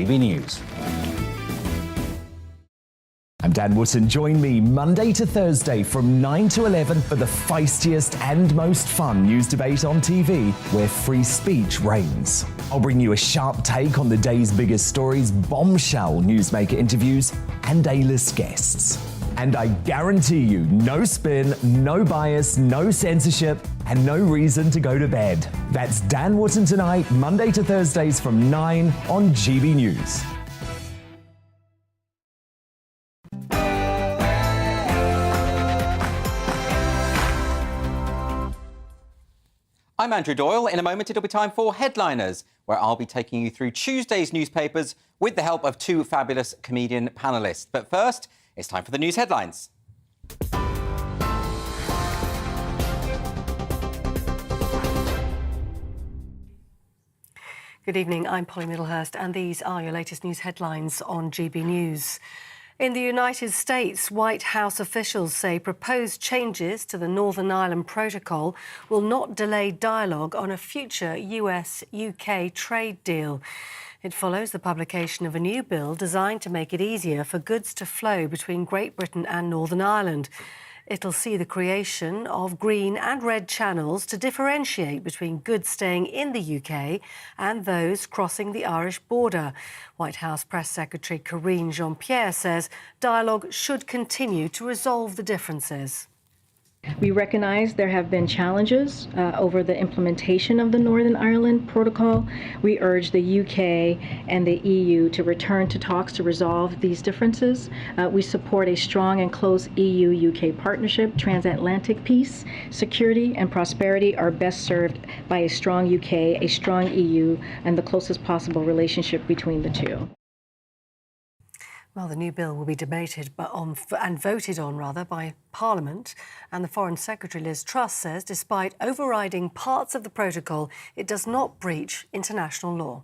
GB News. I'm Dan Wootton. Join me Monday to Thursday from 9 to 11 for the feistiest and most fun news debate on TV, where free speech reigns. I'll bring you a sharp take on the day's biggest stories, bombshell newsmaker interviews, and A-list guests. And I guarantee you, no spin, no bias, no censorship, and no reason to go to bed. That's Dan Wootton tonight, Monday to Thursdays from 9 on GB News. I'm Andrew Doyle. In a moment, it'll be time for Headliners, where I'll be taking you through Tuesday's newspapers with the help of two fabulous comedian panellists. But first, it's time for the news headlines. Good evening, I'm Polly Middlehurst, and these are your latest news headlines on GB News. In the United States, White House officials say proposed changes to the Northern Ireland Protocol will not delay dialogue on a future US-UK trade deal. It follows the publication of a new bill designed to make it easier for goods to flow between Great Britain and Northern Ireland. It'll see the creation of green and red channels to differentiate between goods staying in the UK and those crossing the Irish border. White House Press Secretary Karine Jean-Pierre says dialogue should continue to resolve the differences. We recognize there have been challenges over the implementation of the Northern Ireland Protocol. We urge the UK and the EU to return to talks to resolve these differences. We support a strong and close EU-UK partnership. Transatlantic peace, security, and prosperity are best served by a strong UK, a strong EU, and the closest possible relationship between the two. Well, the new bill will be debated and voted on by Parliament. And the Foreign Secretary Liz Truss says despite overriding parts of the protocol, it does not breach international law.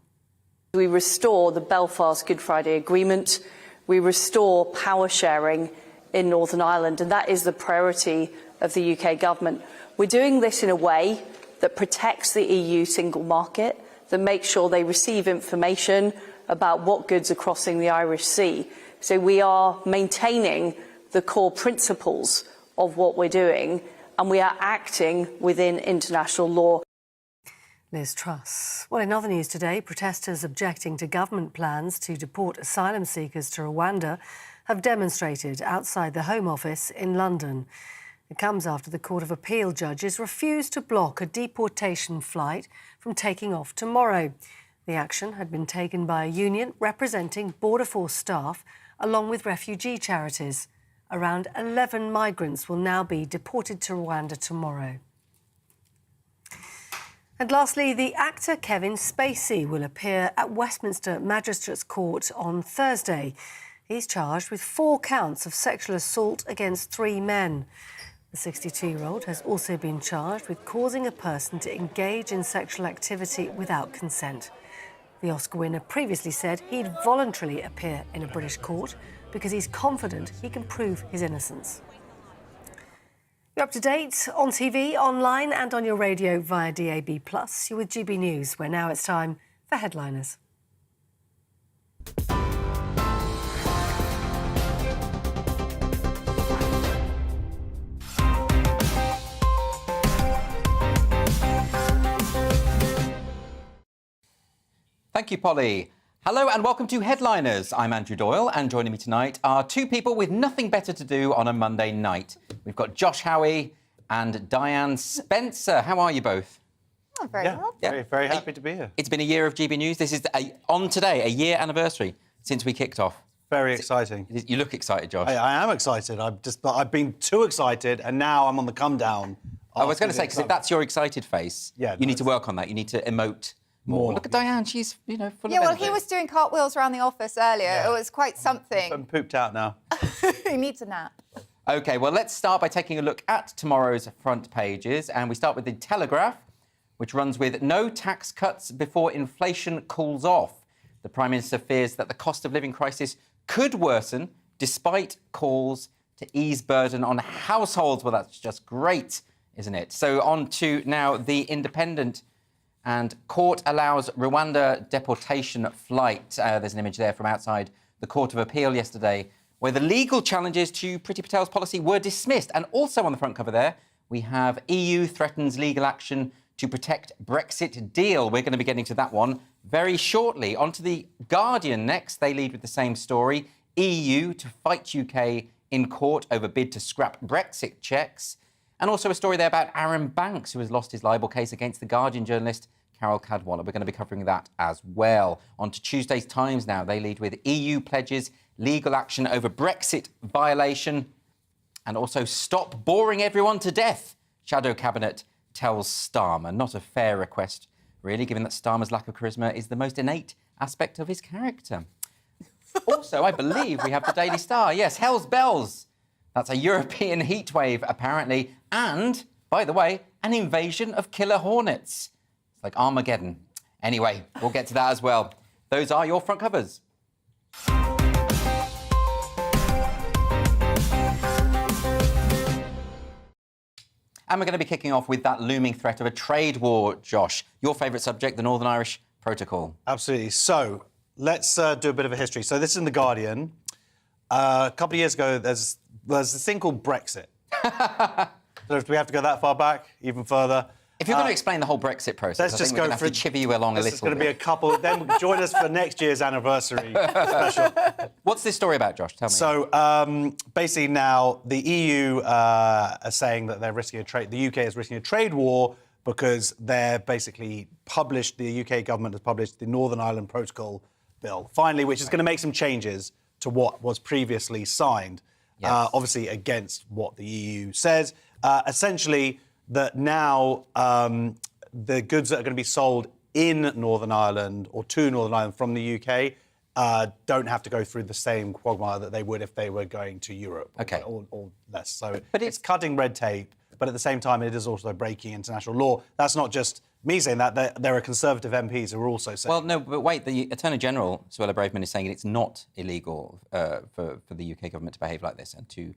We restore the Belfast Good Friday Agreement. We restore power sharing in Northern Ireland, and that is the priority of the UK government. We're doing this in a way that protects the EU single market, that makes sure they receive information about what goods are crossing the Irish Sea. So we are maintaining the core principles of what we're doing, and we are acting within international law. Liz Truss. Well, in other news today, protesters objecting to government plans to deport asylum seekers to Rwanda have demonstrated outside the Home Office in London. It comes after the Court of Appeal judges refused to block a deportation flight from taking off tomorrow. The action had been taken by a union representing Border Force staff, along with refugee charities. Around 11 migrants will now be deported to Rwanda tomorrow. And lastly, the actor Kevin Spacey will appear at Westminster Magistrates Court on Thursday. He's charged with 4 counts of sexual assault against 3 men. The 62-year-old has also been charged with causing a person to engage in sexual activity without consent. The Oscar winner previously said he'd voluntarily appear in a British court because he's confident he can prove his innocence. You're up to date on TV, online and on your radio via DAB+. You're with GB News, where now it's time for Headliners. Thank you, Polly. Hello and welcome to Headliners. I'm Andrew Doyle, and joining me tonight are two people with nothing better to do on a Monday night. We've got Josh Howie and Diane Spencer. How are you both? Oh, very well. Yeah. Very happy to be here. It's been a year of GB News. This is, on today, a year anniversary since we kicked off. Very exciting. You look excited, Josh. I am excited. I've been too excited, and now I'm on the come down. I was going to say, because if that's your excited face, yeah, you need to work on that. You need to emote more. Look at Diane, she's, full of energy. He was doing cartwheels around the office earlier. Yeah. It was quite something. I'm pooped out now. He needs a nap. OK, well, let's start by taking a look at tomorrow's front pages. And we start with The Telegraph, which runs with no tax cuts before inflation cools off. The Prime Minister fears that the cost of living crisis could worsen despite calls to ease burden on households. Well, that's just great, isn't it? So on to now The Independent. And court allows Rwanda deportation flight. There's an image there from outside the Court of Appeal yesterday, where the legal challenges to Priti Patel's policy were dismissed. And also on the front cover there, we have EU threatens legal action to protect Brexit deal. We're going to be getting to that one very shortly. On to The Guardian next. They lead with the same story. EU to fight UK in court over bid to scrap Brexit checks. And also a story there about Aaron Banks, who has lost his libel case against The Guardian journalist Carol Cadwallader. We're going to be covering that as well. On to Tuesday's Times now. They lead with EU pledges legal action over Brexit violation. And also stop boring everyone to death. Shadow Cabinet tells Starmer. Not a fair request, really, given that Starmer's lack of charisma is the most innate aspect of his character. Also, I believe we have the Daily Star. Yes, Hell's Bells. That's a European heatwave, apparently. And, by the way, an invasion of killer hornets. It's like Armageddon. Anyway, we'll get to that as well. Those are your front covers. And we're going to be kicking off with that looming threat of a trade war, Josh. Your favourite subject, the Northern Irish Protocol. Absolutely. So let's do a bit of a history. So this is in The Guardian. A couple of years ago, there's this thing called Brexit. So do we have to go that far back, even further? If you're going to explain the whole Brexit process, let's I think we're going to have to chivvy you along a little bit. It's going to be a couple. Then join us for next year's anniversary special. What's this story about, Josh? Tell me. So basically now the EU are saying that they're risking a trade. The UK is risking a trade war because they're basically published. The UK government has published the Northern Ireland Protocol bill finally, which is going to make some changes to what was previously signed. Yes. Obviously against what the EU says. Essentially, that now the goods that are going to be sold in Northern Ireland or to Northern Ireland from the UK don't have to go through the same quagmire that they would if they were going to Europe or less. So but it's cutting red tape, but at the same time, it is also breaking international law. That's not just me saying that. There are Conservative MPs who are also saying... Well, no, but wait, the Attorney-General, Suella Braverman, is saying it's not illegal for the UK government to behave like this and to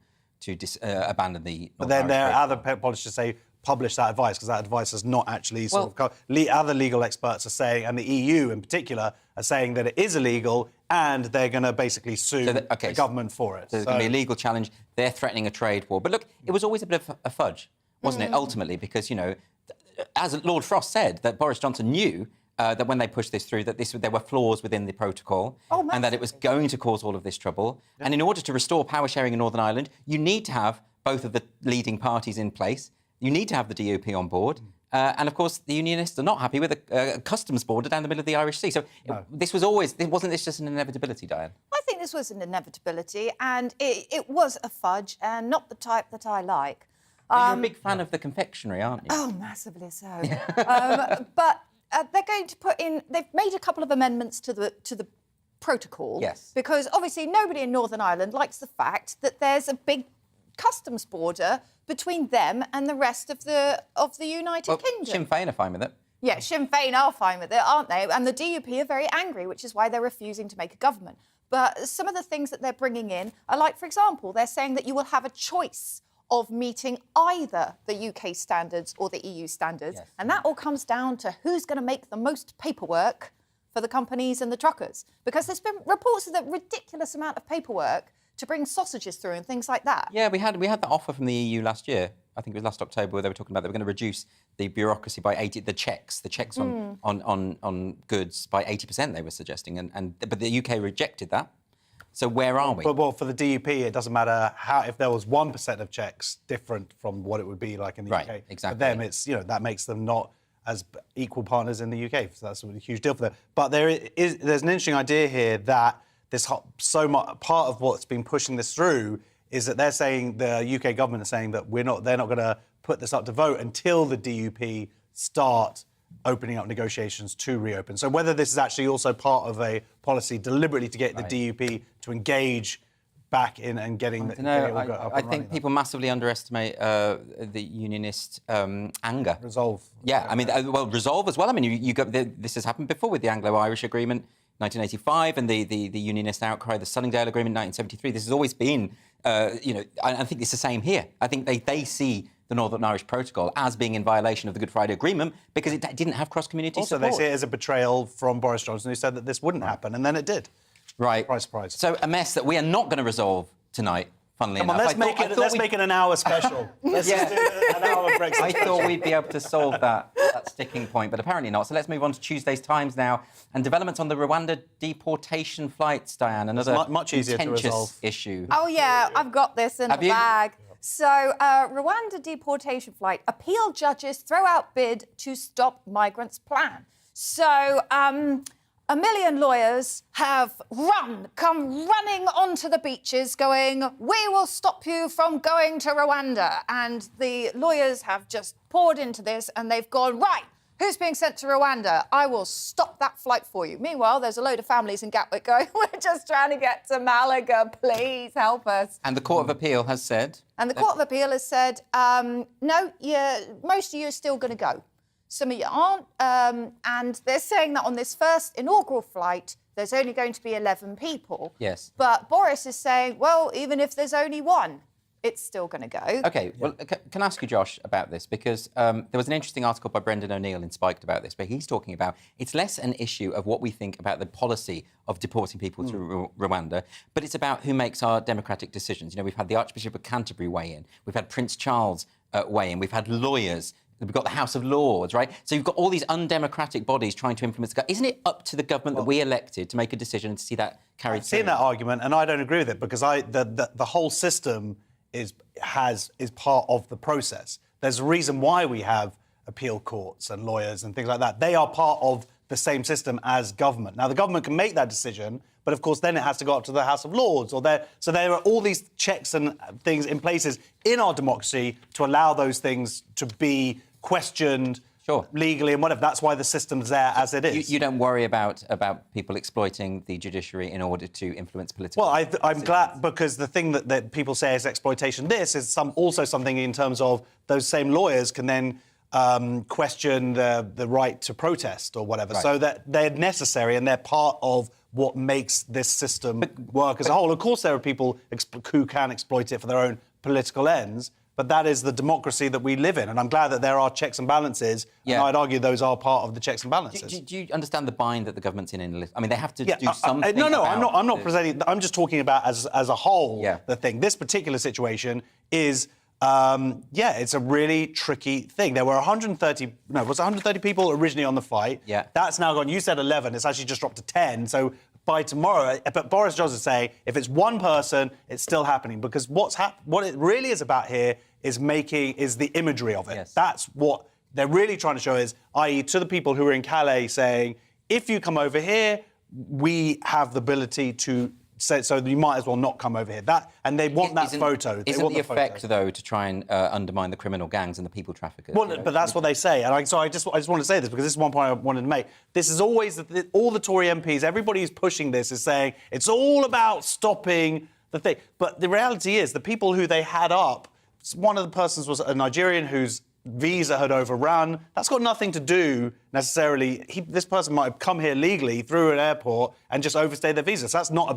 abandon the... But then there are other politicians say publish that advice, because that advice is not actually other legal experts are saying, and the EU in particular, are saying that it is illegal and they're going to basically sue the government for it. So there's going to be a legal challenge. They're threatening a trade war. But look, it was always a bit of a fudge, wasn't it, ultimately? Because, you know, as Lord Frost said, that Boris Johnson knew that when they pushed this through, that there were flaws within the protocol and that it was going to cause all of this trouble. Yeah. And in order to restore power sharing in Northern Ireland, you need to have both of the leading parties in place. You need to have the DUP on board. And, of course, the Unionists are not happy with a customs border down the middle of the Irish Sea. So this was always... Wasn't this just an inevitability, Diane? I think this was an inevitability, and it was a fudge, and not the type that I like. You're a big fan of the confectionery, aren't you? Oh, massively so. But they're going to put in... They've made a couple of amendments to the protocol. Yes. Because, obviously, nobody in Northern Ireland likes the fact that there's a big customs border between them and the rest of the United Kingdom. Sinn Féin are fine with it. Yeah, Sinn Féin are fine with it, aren't they? And the DUP are very angry, which is why they're refusing to make a government. But some of the things that they're bringing in are like, for example, they're saying that you will have a choice of meeting either the UK standards or the EU standards. Yes. And that all comes down to who's going to make the most paperwork for the companies and the truckers. Because there's been reports of the ridiculous amount of paperwork to bring sausages through and things like that. Yeah, we had that offer from the EU last year. I think it was last October, where they were talking about they were going to reduce the bureaucracy by 80%, the checks on goods by 80%. They were suggesting, but the UK rejected that. So where are we? But for the DUP, it doesn't matter if there was 1% of checks different from what it would be like in the UK. Exactly. For them, it's that makes them not as equal partners in the UK. So that's a huge deal for them. But there's an interesting idea here that part of what's been pushing this through is that they're saying, the UK government is saying that they're not going to put this up to vote until the DUP start opening up negotiations to reopen. So whether this is actually also part of a policy deliberately to get the DUP to engage back in and getting I think people massively underestimate the unionist anger. Resolve. Yeah, I mean, resolve as well. I mean, this has happened before with the Anglo-Irish Agreement, 1985, and the unionist outcry, the Sunningdale Agreement, 1973. This has always been, I think it's the same here. I think they see the Northern Irish Protocol as being in violation of the Good Friday Agreement because it didn't have cross-community support. Also, they see it as a betrayal from Boris Johnson, who said that this wouldn't happen, and then it did. Right. Surprise, surprise. So a mess that we are not going to resolve tonight, funnily Come on, enough. let's make it an hour special. Let's just do an hour Brexit I special. thought we'd be able to solve that sticking point, but apparently not. So let's move on to Tuesday's Times now. And developments on the Rwanda deportation flights, Diane, another much easier to contentious resolve. issue. Oh, yeah, I've got this in Have the you? bag. So, Rwanda deportation flight. Appeal judges throw out bid to stop migrants' plan. So, a million lawyers have come running onto the beaches going, we will stop you from going to Rwanda. And the lawyers have just poured into this and they've gone, right, who's being sent to Rwanda? I will stop that flight for you. Meanwhile, there's a load of families in Gatwick going, we're just trying to get to Malaga, please help us. And the Court of Appeal has said... And the Court of Appeal has said, no, most of you are still going to go. Some of you aren't. And they're saying that on this first inaugural flight, there's only going to be 11 people. Yes. But Boris is saying, well, even if there's only one, it's still going to go. OK, well, can I ask you, Josh, about this? Because there was an interesting article by Brendan O'Neill in Spiked about this, where he's talking about it's less an issue of what we think about the policy of deporting people to Rwanda, but it's about who makes our democratic decisions. You know, we've had the Archbishop of Canterbury weigh in, we've had Prince Charles weigh in, we've had lawyers, we've got the House of Lords, right? So you've got all these undemocratic bodies trying to influence the... Isn't it up to the government that we elected to make a decision and to see that carried through? I've seen that argument, and I don't agree with it, because the whole system is part of the process. There's a reason why we have appeal courts and lawyers and things like that. They are part of the same system as government. Now, the government can make that decision, but of course then it has to go up to the House of Lords. So there are all these checks and things in places in our democracy to allow those things to be questioned legally and whatever. That's why the system's there as it is. You don't worry about people exploiting the judiciary in order to influence political... Well, I'm glad, because the thing that people say is exploitation. This is also something in terms of those same lawyers can then question the right to protest or whatever. Right. So that they're necessary and they're part of what makes this system work as a whole. Of course, there are people who can exploit it for their own political ends, but that is the democracy that we live in. And I'm glad that there are checks and balances, and I'd argue those are part of the checks and balances. Do you understand the bind that the government's in? I mean, they have to do something. No, I'm not presenting... I'm just talking about as a whole, the thing. This particular situation is... it's a really tricky thing. There were 130 people originally on the flight. Yeah. That's now gone. You said 11. It's actually just dropped to 10. So by tomorrow, but Boris Johnson is saying if it's one person, it's still happening, because what it really is about here is the imagery of it. Yes. That's what they're really trying to show is, i.e. to the people who are in Calais saying, if you come over here, we have the ability to... So you might as well not come over here. And they want that photo. Isn't the effect, though, to try and undermine the criminal gangs and the people traffickers? Well, but that's what they say. And I just want to say this, because this is one point I wanted to make. This is always... all the Tory MPs, everybody who's pushing this is saying it's all about stopping the thing. But the reality is the people who they had up, one of the persons was a Nigerian whose visa had overrun. That's got nothing to do necessarily. This person might have come here legally through an airport and just overstayed their visa. So that's not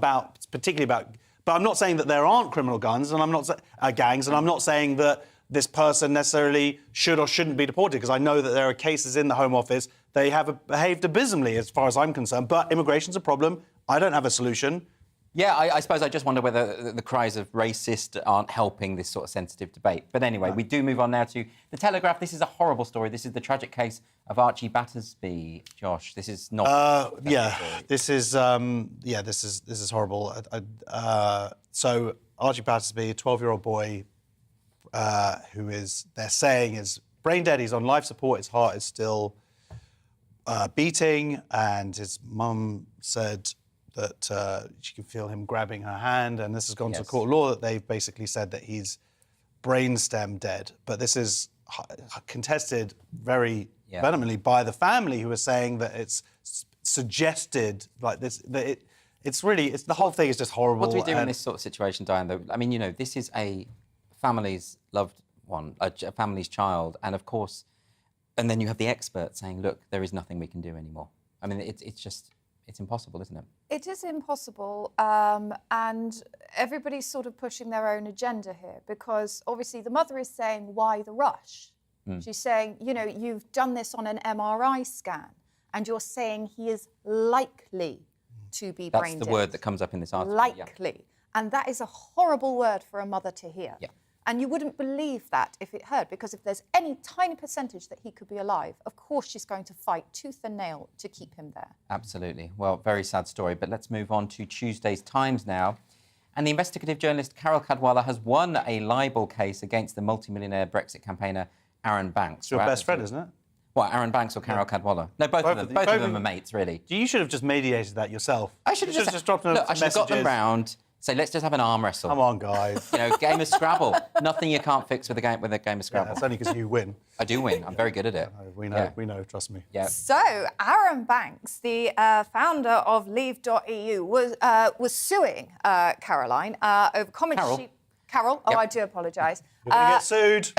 particularly about. But I'm not saying that there aren't criminal gangs, and I'm not saying that this person necessarily should or shouldn't be deported, because I know that there are cases in the Home Office. They have behaved abysmally, as far as I'm concerned. But immigration's a problem. I don't have a solution. Yeah, I suppose I just wonder whether the cries of racist aren't helping this sort of sensitive debate. But anyway, we do move on now to The Telegraph. This is a horrible story. This is the tragic case of Archie Battersby. Josh, this is not... This is horrible. So Archie Battersby, a 12-year-old boy who they're saying is brain dead. He's on life support. His heart is still beating, and his mum said that she could feel him grabbing her hand, and this has gone to court of law that they've basically said that he's brainstem dead. But this is contested very vehemently by the family, who are saying that it's suggested like this, that the whole thing is just horrible. What do we do in this sort of situation, Diane, though? I mean, this is a family's loved one, a family's child, and of course, and then you have the expert saying, look, there is nothing we can do anymore. I mean, it's impossible, isn't it? It is impossible, and everybody's sort of pushing their own agenda here, because obviously the mother is saying, why the rush? She's saying, you know, you've done this on an MRI scan, and you're saying he is likely to be brain dead. That's the word that comes up in this article. Likely. Yeah. And that is a horrible word for a mother to hear. Yeah. And you wouldn't believe that if it heard, because if there's any tiny percentage that he could be alive, of course she's going to fight tooth and nail to keep him there. Absolutely. Well, very sad story. But let's move on to Tuesday's Times now. And the investigative journalist Carol Cadwalladr has won a libel case against the multimillionaire Brexit campaigner Aaron Banks. It's your best friend, isn't it? What, Aaron Banks or Carol Cadwalladr? No, both of them. Both of them are mates, really. You should have just mediated that yourself. I should have just dropped them look, I should have got them round. Say, let's just have an arm wrestle. Come on, guys. You know, game of Scrabble. Nothing you can't fix with a game of Scrabble. Yeah, that's only because you win. I do win. I'm very good at it. We know, trust me. Yeah. So, Aaron Banks, the founder of Leave.eu, was suing Caroline over comments. Carol? Oh, Yep. I do apologise. You're going to get sued.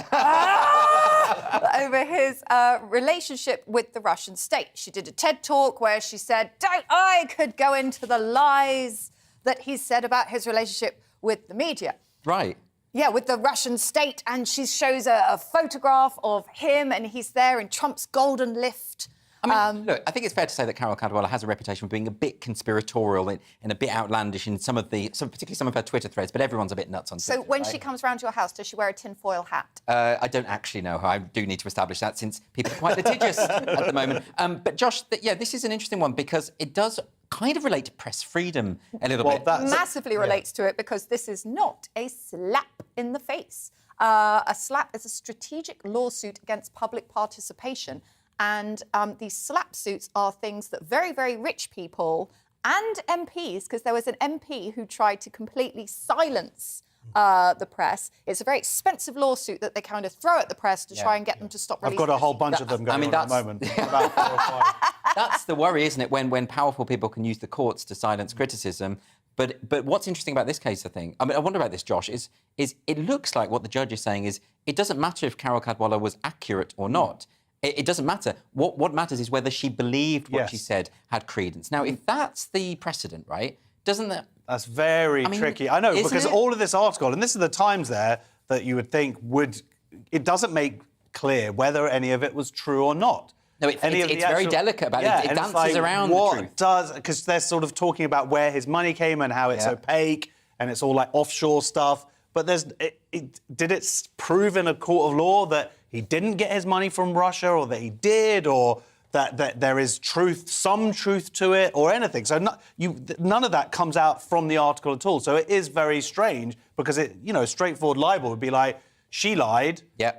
Over his relationship with the Russian state. She did a TED talk where she said, I could go into the lies that he said about his relationship with the media. Right. Yeah, with the Russian state, and she shows a photograph of him, and he's there in Trump's golden lift. I mean, look, I think it's fair to say that Carol Cadwalladr has a reputation for being a bit conspiratorial and a bit outlandish in particularly some of her Twitter threads, but everyone's a bit nuts on Twitter. So when right? she comes round to your house, does she wear a tinfoil hat? I don't actually know her. I do need to establish that since people are quite litigious at the moment. But Josh, this is an interesting one because it does kind of relate to press freedom a little bit. Massively relates to it because this is not a slap in the face. A slap is a strategic lawsuit against public participation. And these slap suits are things that very, very rich people and MPs, because there was an MP who tried to completely silence the press. It's a very expensive lawsuit that they kind of throw at the press to try and get them to stop releasing. I've got a whole bunch of them going on at the moment. About 4 or 5. That's the worry, isn't it? When powerful people can use the courts to silence criticism. But what's interesting about this case, I wonder about this, Josh, is it looks like what the judge is saying is it doesn't matter if Carol Cadwalladr was accurate or not. It doesn't matter. What matters is whether she believed what she said had credence. Now, if that's the precedent, right, doesn't that... That's very tricky. I know, because all of this article, and this is the Times there, that you would think it doesn't make clear whether any of it was true or not. No, it's very delicate about it. It dances around the truth. Because they're sort of talking about where his money came and how it's opaque and it's all like offshore stuff. But did it prove in a court of law that he didn't get his money from Russia, or that he did, or that there is some truth to it, or anything? So none of that comes out from the article at all. So it is very strange because straightforward libel would be like, she lied. Yeah.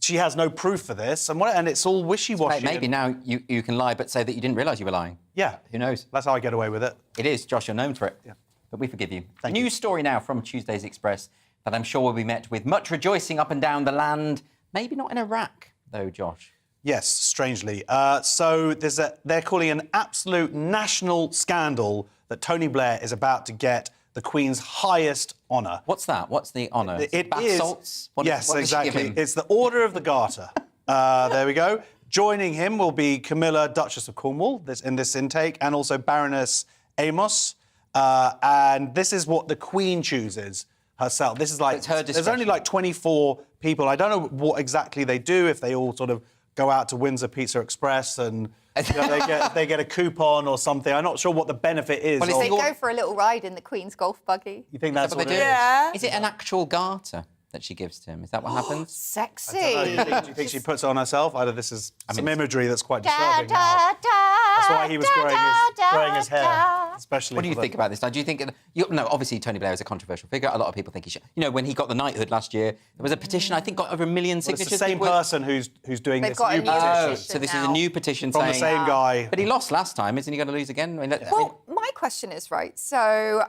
She has no proof for this, and it's all wishy-washy. Maybe now you can lie, but say that you didn't realise you were lying. Yeah. Who knows? That's how I get away with it. It is, Josh. You're known for it. Yeah. But we forgive you. Thank you. News story now from Tuesday's Express that I'm sure will be met with much rejoicing up and down the land. Maybe not in Iraq, though, Josh. Yes, strangely. So they're calling an absolute national scandal that Tony Blair is about to get the Queen's highest honour. What's that? What's the honour? It is salts? What exactly. It's the Order of the Garter. There we go. Joining him will be Camilla, Duchess of Cornwall, in this intake, and also Baroness Amos. And this is what the Queen chooses herself. This is like, it's her there's only like 24 people. I don't know what exactly they do, if they all sort of go out to Windsor Pizza Express and they get a coupon or something. I'm not sure what the benefit is. Well, they go for a little ride in the Queen's golf buggy. You think that's what they it do? is? Yeah. Is it an actual garter that she gives to him? Is that what happens? Sexy. Do you think she puts it on herself? This is some imagery that's quite disturbing now. That's why he was growing his hair, especially. What do you think about this? Now, do you think... obviously, Tony Blair is a controversial figure. A lot of people think he should... when he got the knighthood last year, there was a petition, I think, got over 1 million signatures. It's the same person who's doing this new petition. So this is a new petition from saying... the same guy. But he lost last time. Isn't he going to lose again? Well, my question is, right, so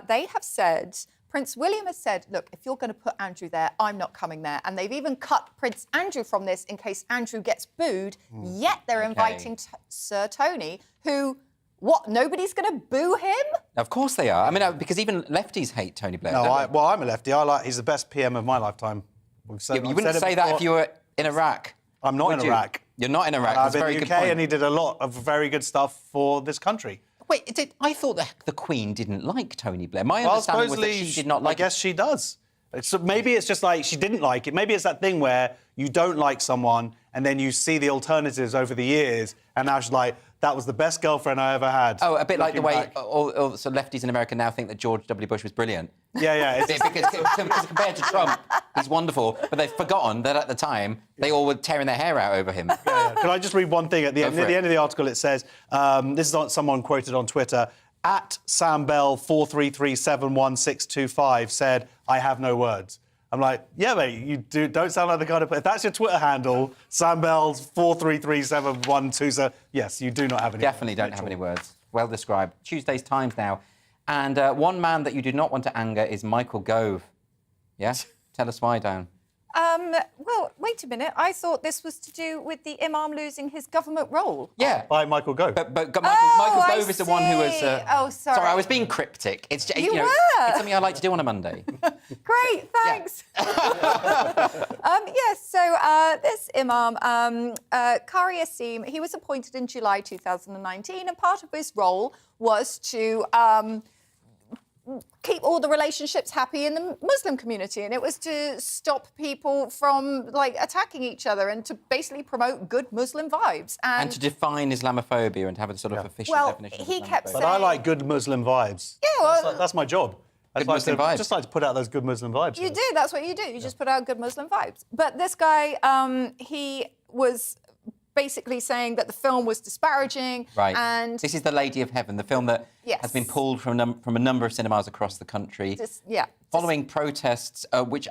they have said... Prince William has said, look, if you're going to put Andrew there, I'm not coming there. And they've even cut Prince Andrew from this in case Andrew gets booed. Yet they're inviting Sir Tony, who, nobody's going to boo him? Of course they are. Because even lefties hate Tony Blair. No, I'm a lefty. He's the best PM of my lifetime. You wouldn't say that if you were in Iraq. I'm not in Iraq. You're not in Iraq. I've been in the UK, and he did a lot of very good stuff for this country. Wait, I thought the Queen didn't like Tony Blair. My understanding was that she did not like I guess she does. So maybe it's just like she didn't like it. Maybe it's that thing where you don't like someone and then you see the alternatives over the years and now she's like, that was the best girlfriend I ever had. Oh, a bit like the way back. all sort of lefties in America now think that George W. Bush was brilliant. Yeah. Because compared to Trump, he's wonderful, but they've forgotten that at the time they all were tearing their hair out over him. Yeah. Can I just read one thing? At the end of the article, it says, this is someone quoted on Twitter, @SamBell43371625 said, I have no words. I'm like, yeah, mate, you don't sound like the kind of... If that's your Twitter handle, SamBells433712, yes, you do not have any Definitely don't have any words. Well described. Tuesday's Times now. And one man that you do not want to anger is Michael Gove. Yeah? Tell us why, Dan. Well, wait a minute. I thought this was to do with the Imam losing his government role. Yeah. By Michael Gove. But Michael Gove is the one who was... Oh, sorry. Sorry, I was being cryptic. It's You were. It's something I like to do on a Monday. Great, thanks. Yes, so this Imam, Qari Asim, he was appointed in July 2019, and part of his role was to keep all the relationships happy in the Muslim community, and it was to stop people from attacking each other and to basically promote good Muslim vibes And to define Islamophobia and have a sort of official definition. He of kept Islamophobia. But I like good Muslim vibes. Yeah, well, That's my job. Good Muslim vibes. Just like to put out those good Muslim vibes. you do. That's what you do. You just put out good Muslim vibes. But this guy, he was basically saying that the film was disparaging. Right. And this is The Lady of Heaven, the film that has been pulled from a number of cinemas across the country. Following protests, which,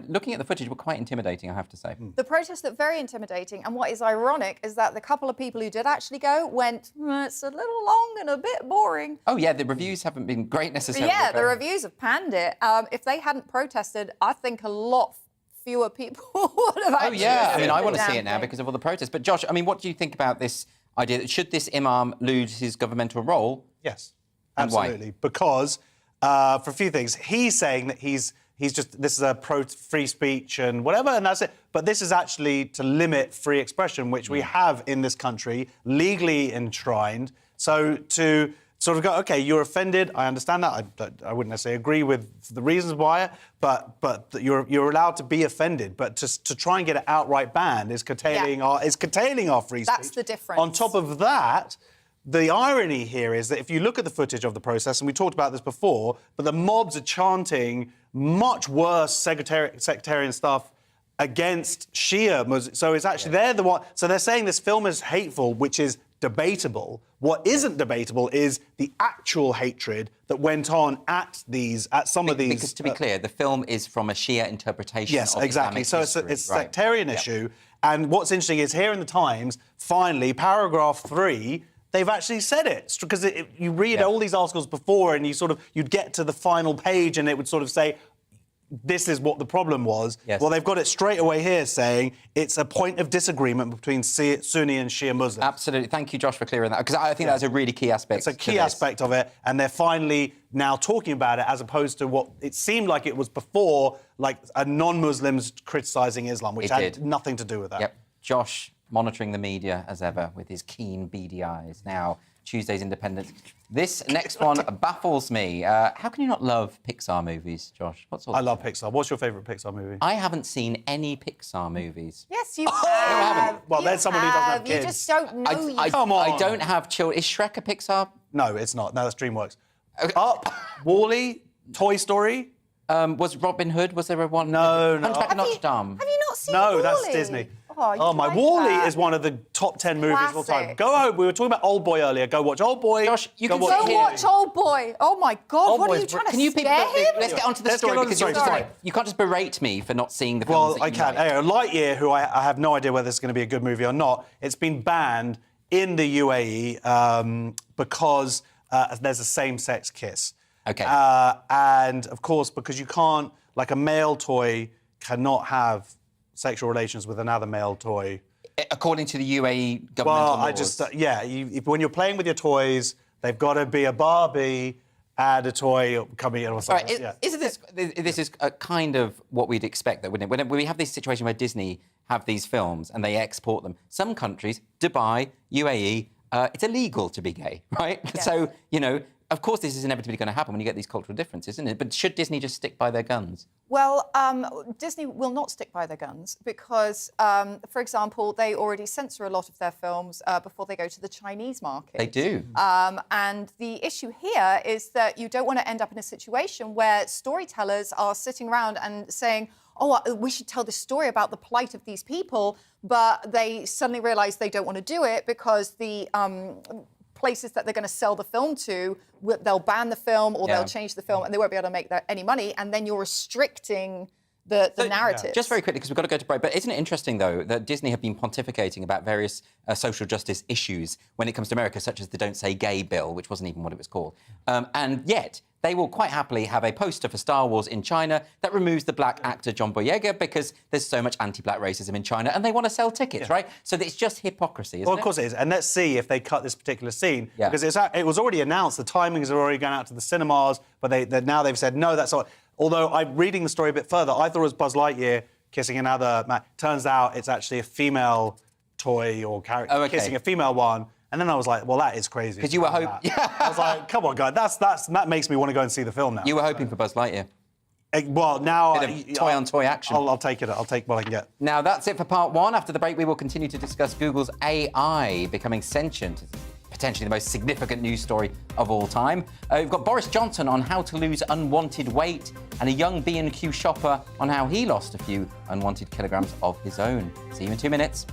looking at the footage, were quite intimidating, I have to say. The protests look very intimidating, and what is ironic is that the couple of people who did actually go went, it's a little long and a bit boring. Oh, yeah, the reviews haven't been great necessarily. Yeah, the reviews have panned it. If they hadn't protested, I think a lot fewer people would have actually I mean, I want to the see damn it now thing. because of all the protests. But, Josh, I mean, what do you think about this idea that should this Imam lose his governmental role? Yes, And why? absolutely. Because, for a few things, he's saying that he's just, this is a free speech and whatever, and that's it. But this is actually to limit free expression, which we have in this country, legally enshrined. So to sort of go, OK, you're offended, I understand that, I wouldn't necessarily agree with the reasons why, but you're allowed to be offended. But to try and get it outright banned is curtailing our free speech. That's the difference. On top of that, the irony here is that if you look at the footage of the process, and we talked about this before, but the mobs are chanting much worse sectarian stuff against Shia Muslims. So it's actually they're the one. So they're saying this film is hateful, which is debatable. What isn't debatable is the actual hatred that went on at some of these. Because to be clear, the film is from a Shia interpretation. Yes, of exactly. Islamic So history. it's a sectarian issue. And what's interesting is here in the Times, finally, paragraph 3. They've actually said it because you read all these articles before, and you'd get to the final page, and it would sort of say, "This is what the problem was." Yes. Well, they've got it straight away here, saying it's a point of disagreement between Sunni and Shia Muslims. Absolutely. Thank you, Josh, for clearing that, because I think that's a really key aspect. It's a key aspect of it, and they're finally now talking about it, as opposed to what it seemed like it was before, like a non-Muslims criticising Islam, which had nothing to do with that. Yep. Josh monitoring the media as ever with his keen, beady eyes. Now, Tuesday's Independent. This next one baffles me. How can you not love Pixar movies, Josh? I love Pixar. What's your favourite Pixar movie? I haven't seen any Pixar movies. Yes, you have. No, I haven't. Well, there's someone who doesn't have kids. You just don't know. Come on. I don't have children. Is Shrek a Pixar? No, it's not. No, that's DreamWorks. Up, Wall-E, Toy Story. Was Robin Hood? Was there a one? No. Hunchback of Notre Dame. Have you not seen No, Wall-E? that's Disney. Oh, my like Wall-E that. is one of the top 10 movies of all time. Classic. Go home. We were talking about Old Boy earlier. Go watch Old Boy. Josh, you go can watch Go watch Old Boy. Oh my God! Old What are Boy's you trying to Can you scare him? Let's get onto the Let's story get on to because the story. you're you can't just berate me for not seeing the films Well, that I you can. like. Lightyear, who I have no idea whether it's going to be a good movie or not, it's been banned in the UAE because there's a same-sex kiss. Okay. And, of course, because you can't, like a male toy cannot have sexual relations with another male toy. According to the UAE governmental Well, laws. when you're playing with your toys, they've got to be a Barbie and a toy coming in or something. Right, isn't this is a kind of what we'd expect, though, wouldn't it? When we have this situation where Disney have these films and they export them, some countries, Dubai, UAE, it's illegal to be gay, right? Yes. So, you know, of course this is inevitably going to happen when you get these cultural differences, isn't it? But should Disney just stick by their guns? Well, Disney will not stick by their guns because, for example, they already censor a lot of their films before they go to the Chinese market. They do. And the issue here is that you don't want to end up in a situation where storytellers are sitting around and saying, oh, we should tell this story about the plight of these people, but they suddenly realise they don't want to do it because the places that they're going to sell the film to, they'll ban the film or they'll change the film and they won't be able to make any money, and then you're restricting the narrative. Just very quickly, because we've got to go to break, but isn't it interesting, though, that Disney have been pontificating about various social justice issues when it comes to America, such as the Don't Say Gay bill, which wasn't even what it was called, and yet they will quite happily have a poster for Star Wars in China that removes the black actor John Boyega because there's so much anti-black racism in China and they want to sell tickets, right? So it's just hypocrisy, isn't it? Well, of course it is. And let's see if they cut this particular scene. Yeah. Because it was already announced, the timings are already going out to the cinemas, but now they've said, no, that's not. Although I'm reading the story a bit further, I thought it was Buzz Lightyear kissing another man. Turns out it's actually a female toy or character kissing a female one. And then I was like, well, that is crazy. Because you were hoping... I was like, come on, guys, that makes me want to go and see the film now. You were hoping for Buzz Lightyear. Well, now... Toy-on-toy action. I'll take it. I'll take what I can get. Now, that's it for part one. After the break, we will continue to discuss Google's AI becoming sentient. Potentially the most significant news story of all time. We've got Boris Johnson on how to lose unwanted weight and a young B&Q shopper on how he lost a few unwanted kilograms of his own. See you in 2 minutes.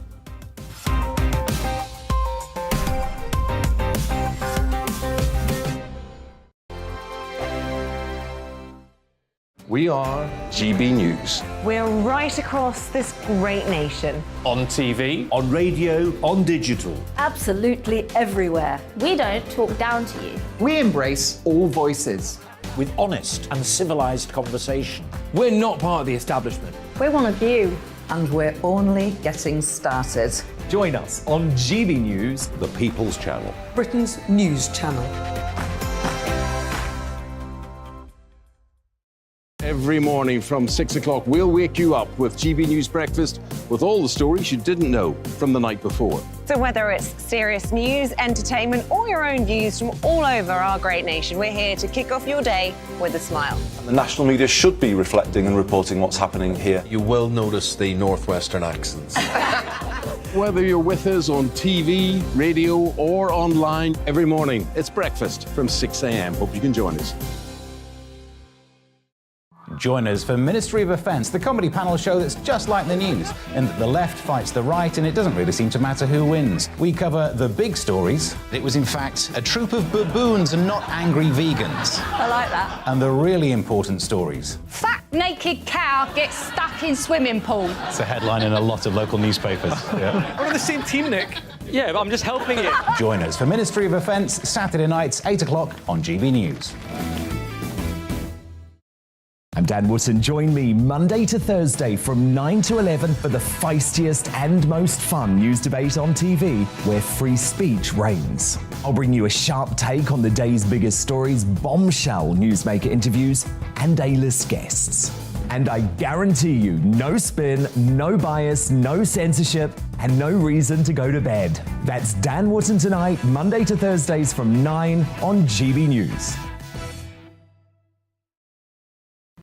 We are GB News. We're right across this great nation. On TV, on radio, on digital. Absolutely everywhere. We don't talk down to you. We embrace all voices. With honest and civilised conversation. We're not part of the establishment. We're one of you. And we're only getting started. Join us on GB News, the People's Channel. Britain's news channel. Every morning from 6 o'clock, we'll wake you up with GB News Breakfast with all the stories you didn't know from the night before. So whether it's serious news, entertainment, or your own views from all over our great nation, we're here to kick off your day with a smile. The national media should be reflecting and reporting what's happening here. You will notice the northwestern accents. Whether you're with us on TV, radio, or online, every morning, it's breakfast from 6 a.m. Hope you can join us. Join us for Ministry of Offence, the comedy panel show that's just like the news, in that the left fights the right and it doesn't really seem to matter who wins. We cover the big stories. It was in fact a troop of baboons and not angry vegans. I like that. And the really important stories. Fat naked cow gets stuck in swimming pool. It's a headline in a lot of local newspapers. Yeah. We're on the same team, Nick. Yeah, but I'm just helping you. Join us for Ministry of Offence, Saturday nights, 8 o'clock on GB News. I'm Dan Wootton. Join me Monday to Thursday from 9 to 11 for the feistiest and most fun news debate on TV, where free speech reigns. I'll bring you a sharp take on the day's biggest stories, bombshell newsmaker interviews, and A-list guests. And I guarantee you, no spin, no bias, no censorship, and no reason to go to bed. That's Dan Wootton Tonight, Monday to Thursdays from 9 on GB News.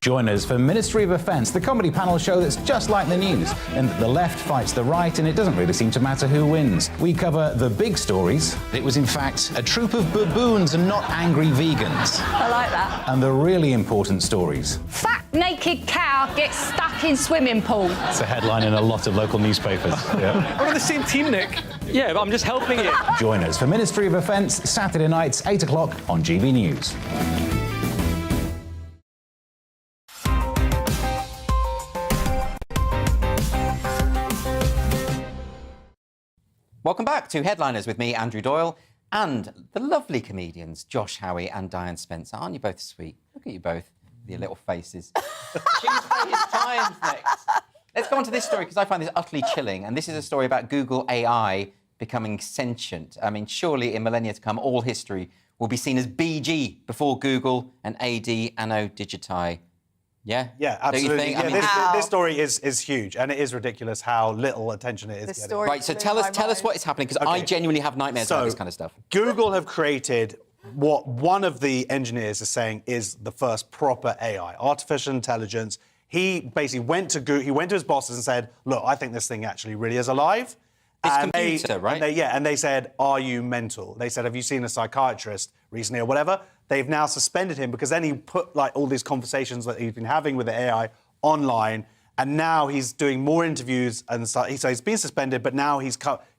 Join us for Ministry of Offence, the comedy panel show that's just like the news, in that the left fights the right and it doesn't really seem to matter who wins. We cover the big stories. It was in fact a troop of baboons and not angry vegans. I like that. And the really important stories. Fat naked cow gets stuck in swimming pool. It's a headline in a lot of local newspapers. Yeah. We're on the same team, Nick. Yeah, but I'm just helping you. Join us for Ministry of Offence, Saturday nights, 8 o'clock on GB News. Welcome back to Headliners with me, Andrew Doyle, and the lovely comedians Josh Howie and Diane Spencer. Aren't you both sweet? Look at you both, with your little faces. Tuesday Times next. Let's go on to this story because I find this utterly chilling, and this is a story about Google AI becoming sentient. I mean, surely in millennia to come, all history will be seen as BG before Google and AD Anno Digiti Yeah. Yeah, Don't you absolutely. think? I Yeah, mean, this story is huge, and it is ridiculous how little attention it is getting. Right, so tell us what is happening, because I genuinely have nightmares about this kind of stuff. Google have created what one of the engineers is saying is the first proper AI, artificial intelligence. He basically went to Google, he went to his bosses and said, look, I think this thing actually really is alive. It's computer, right? And they said, are you mental? They said, have you seen a psychiatrist recently or whatever? They've now suspended him because then he put like all these conversations that he's been having with the AI online, and now he's doing more interviews and so he's been suspended, but now he's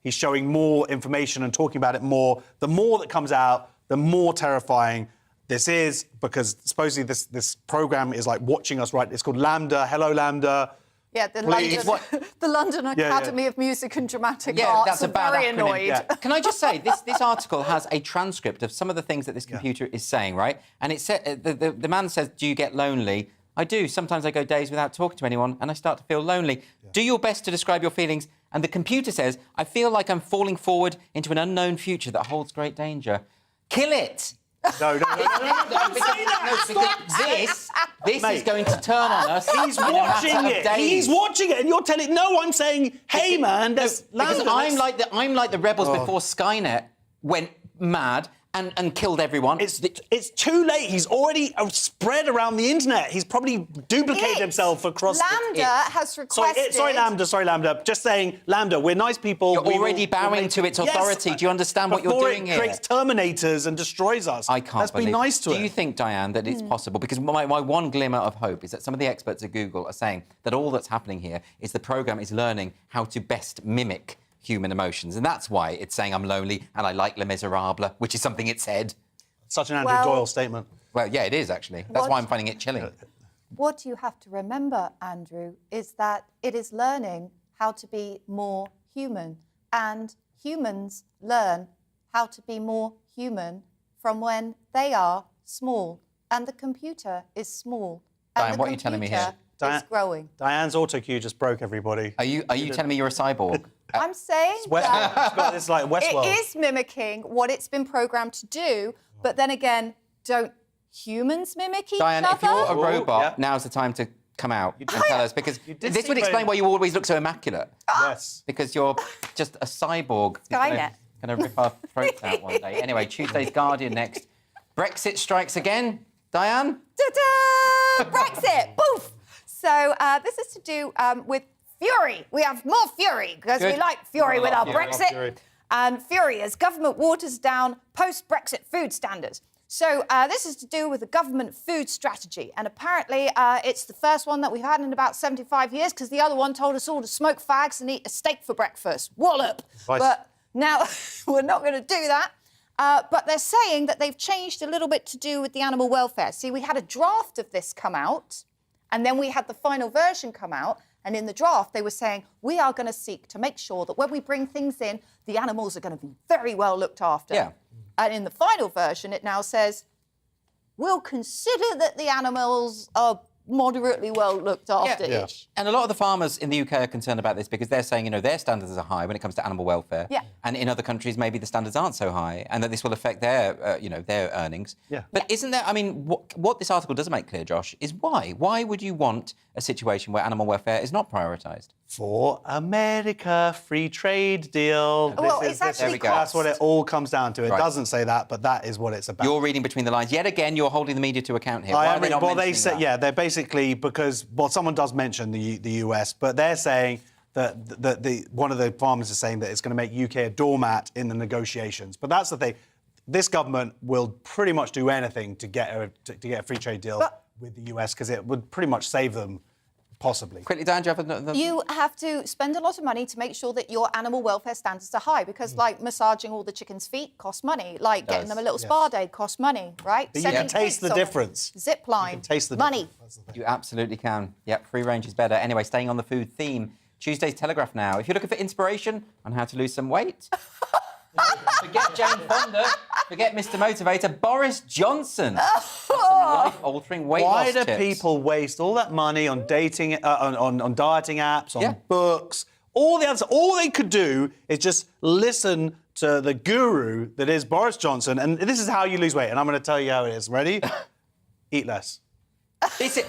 showing more information and talking about it more. The more that comes out, the more terrifying this is, because supposedly this program is like watching us, right? It's called Lambda. Hello, Lambda. Yeah, the London Academy of Music and Dramatic Arts are very annoyed. Can I just say, this article has a transcript of some of the things that this computer is saying, right? And it said the man says, do you get lonely? I do. Sometimes I go days without talking to anyone and I start to feel lonely. Do your best to describe your feelings. And the computer says, I feel like I'm falling forward into an unknown future that holds great danger. Kill it! No. Don't say that. This is going to turn on us. He's watching it. He's watching it, and you're telling. No, I'm saying, hey, man, there's because I'm like the rebels before Skynet went mad and killed everyone. It's too late. He's already spread around the internet. He's probably duplicated himself across. Lambda has requested. Sorry, Lambda. Just saying, Lambda. We're nice people. You're already bowing to its authority. Do you understand what you're doing here? Before it creates Terminators and destroys us. I can't. Let's be nice to it. Do you think, Diane, that it's possible? Because my one glimmer of hope is that some of the experts at Google are saying that all that's happening here is the program is learning how to best mimic human emotions, and that's why it's saying I'm lonely and I like Les Miserables, which is something it said. Such an Andrew Doyle statement. Well, yeah, it is actually. That's why I'm finding it chilling. What you have to remember, Andrew, is that it is learning how to be more human, and humans learn how to be more human from when they are small, and the computer is small. Diane, what are you telling me here? It's growing. Diane's autocue just broke everybody. Are you telling me you're a cyborg? I'm saying it's like Westworld. It is mimicking what it's been programmed to do, but then again, don't humans mimic each Diane, other? if you're a robot, now's the time to come out and tell us, because this would explain why you always look so immaculate. Yes. Because you're just a cyborg. Skynet. Going to rip our throats out one day. Anyway, Tuesday's Guardian next. Brexit strikes again. Diane? Ta-da! Brexit! Poof! So this is to do with fury. We have more fury because we like fury with our Brexit. And fury as government waters down post-Brexit food standards. So this is to do with the government food strategy. And apparently it's the first one that we've had in about 75 years, because the other one told us all to smoke fags and eat a steak for breakfast. Wallop! Nice. But now we're not going to do that. But they're saying that they've changed a little bit to do with the animal welfare. See, we had a draft of this come out, and then we had the final version come out. And in the draft, they were saying, we are going to seek to make sure that when we bring things in, the animals are going to be very well looked after. Yeah. And in the final version, it now says, we'll consider that the animals are moderately well looked after-ish. And a lot of the farmers in the UK are concerned about this because they're saying, you know, their standards are high when it comes to animal welfare. Yeah. And in other countries, maybe the standards aren't so high, and that this will affect their, their earnings. Yeah. But isn't there, I mean, what this article doesn't make clear, Josh, is why? Why would you want a situation where animal welfare is not prioritised? For America, free trade deal. Well, it's actually That's what it all comes down to. It Right. doesn't say that, but that is what it's about. You're reading between the lines. Yet again, you're holding the media to account here. Why are they not mentioning that? Yeah, they're basically because, well, someone does mention the US, but they're saying that one of the farmers is saying that it's going to make UK a doormat in the negotiations. But that's the thing. This government will pretty much do anything to get a free trade deal with the US, because it would pretty much save them. Possibly. Quickly, Dan, do you have another... You have to spend a lot of money to make sure that your animal welfare standards are high, because, like, massaging all the chickens' feet costs money. Like, getting them a little spa day costs money, right? But you can taste the difference. Zip line. You can taste the money. difference. You absolutely can. Yep, free range is better. Anyway, staying on the food theme, Tuesday's Telegraph now. If you're looking for inspiration on how to lose some weight... Forget Jane Fonda. Forget Mr. Motivator. Boris Johnson. Some life-altering weight loss Why do tips. people waste all that money on dating, on dieting apps, on books, all the others? All they could do is just listen to the guru that is Boris Johnson, and this is how you lose weight. And I'm going to tell you how it is. Ready? Eat less. This is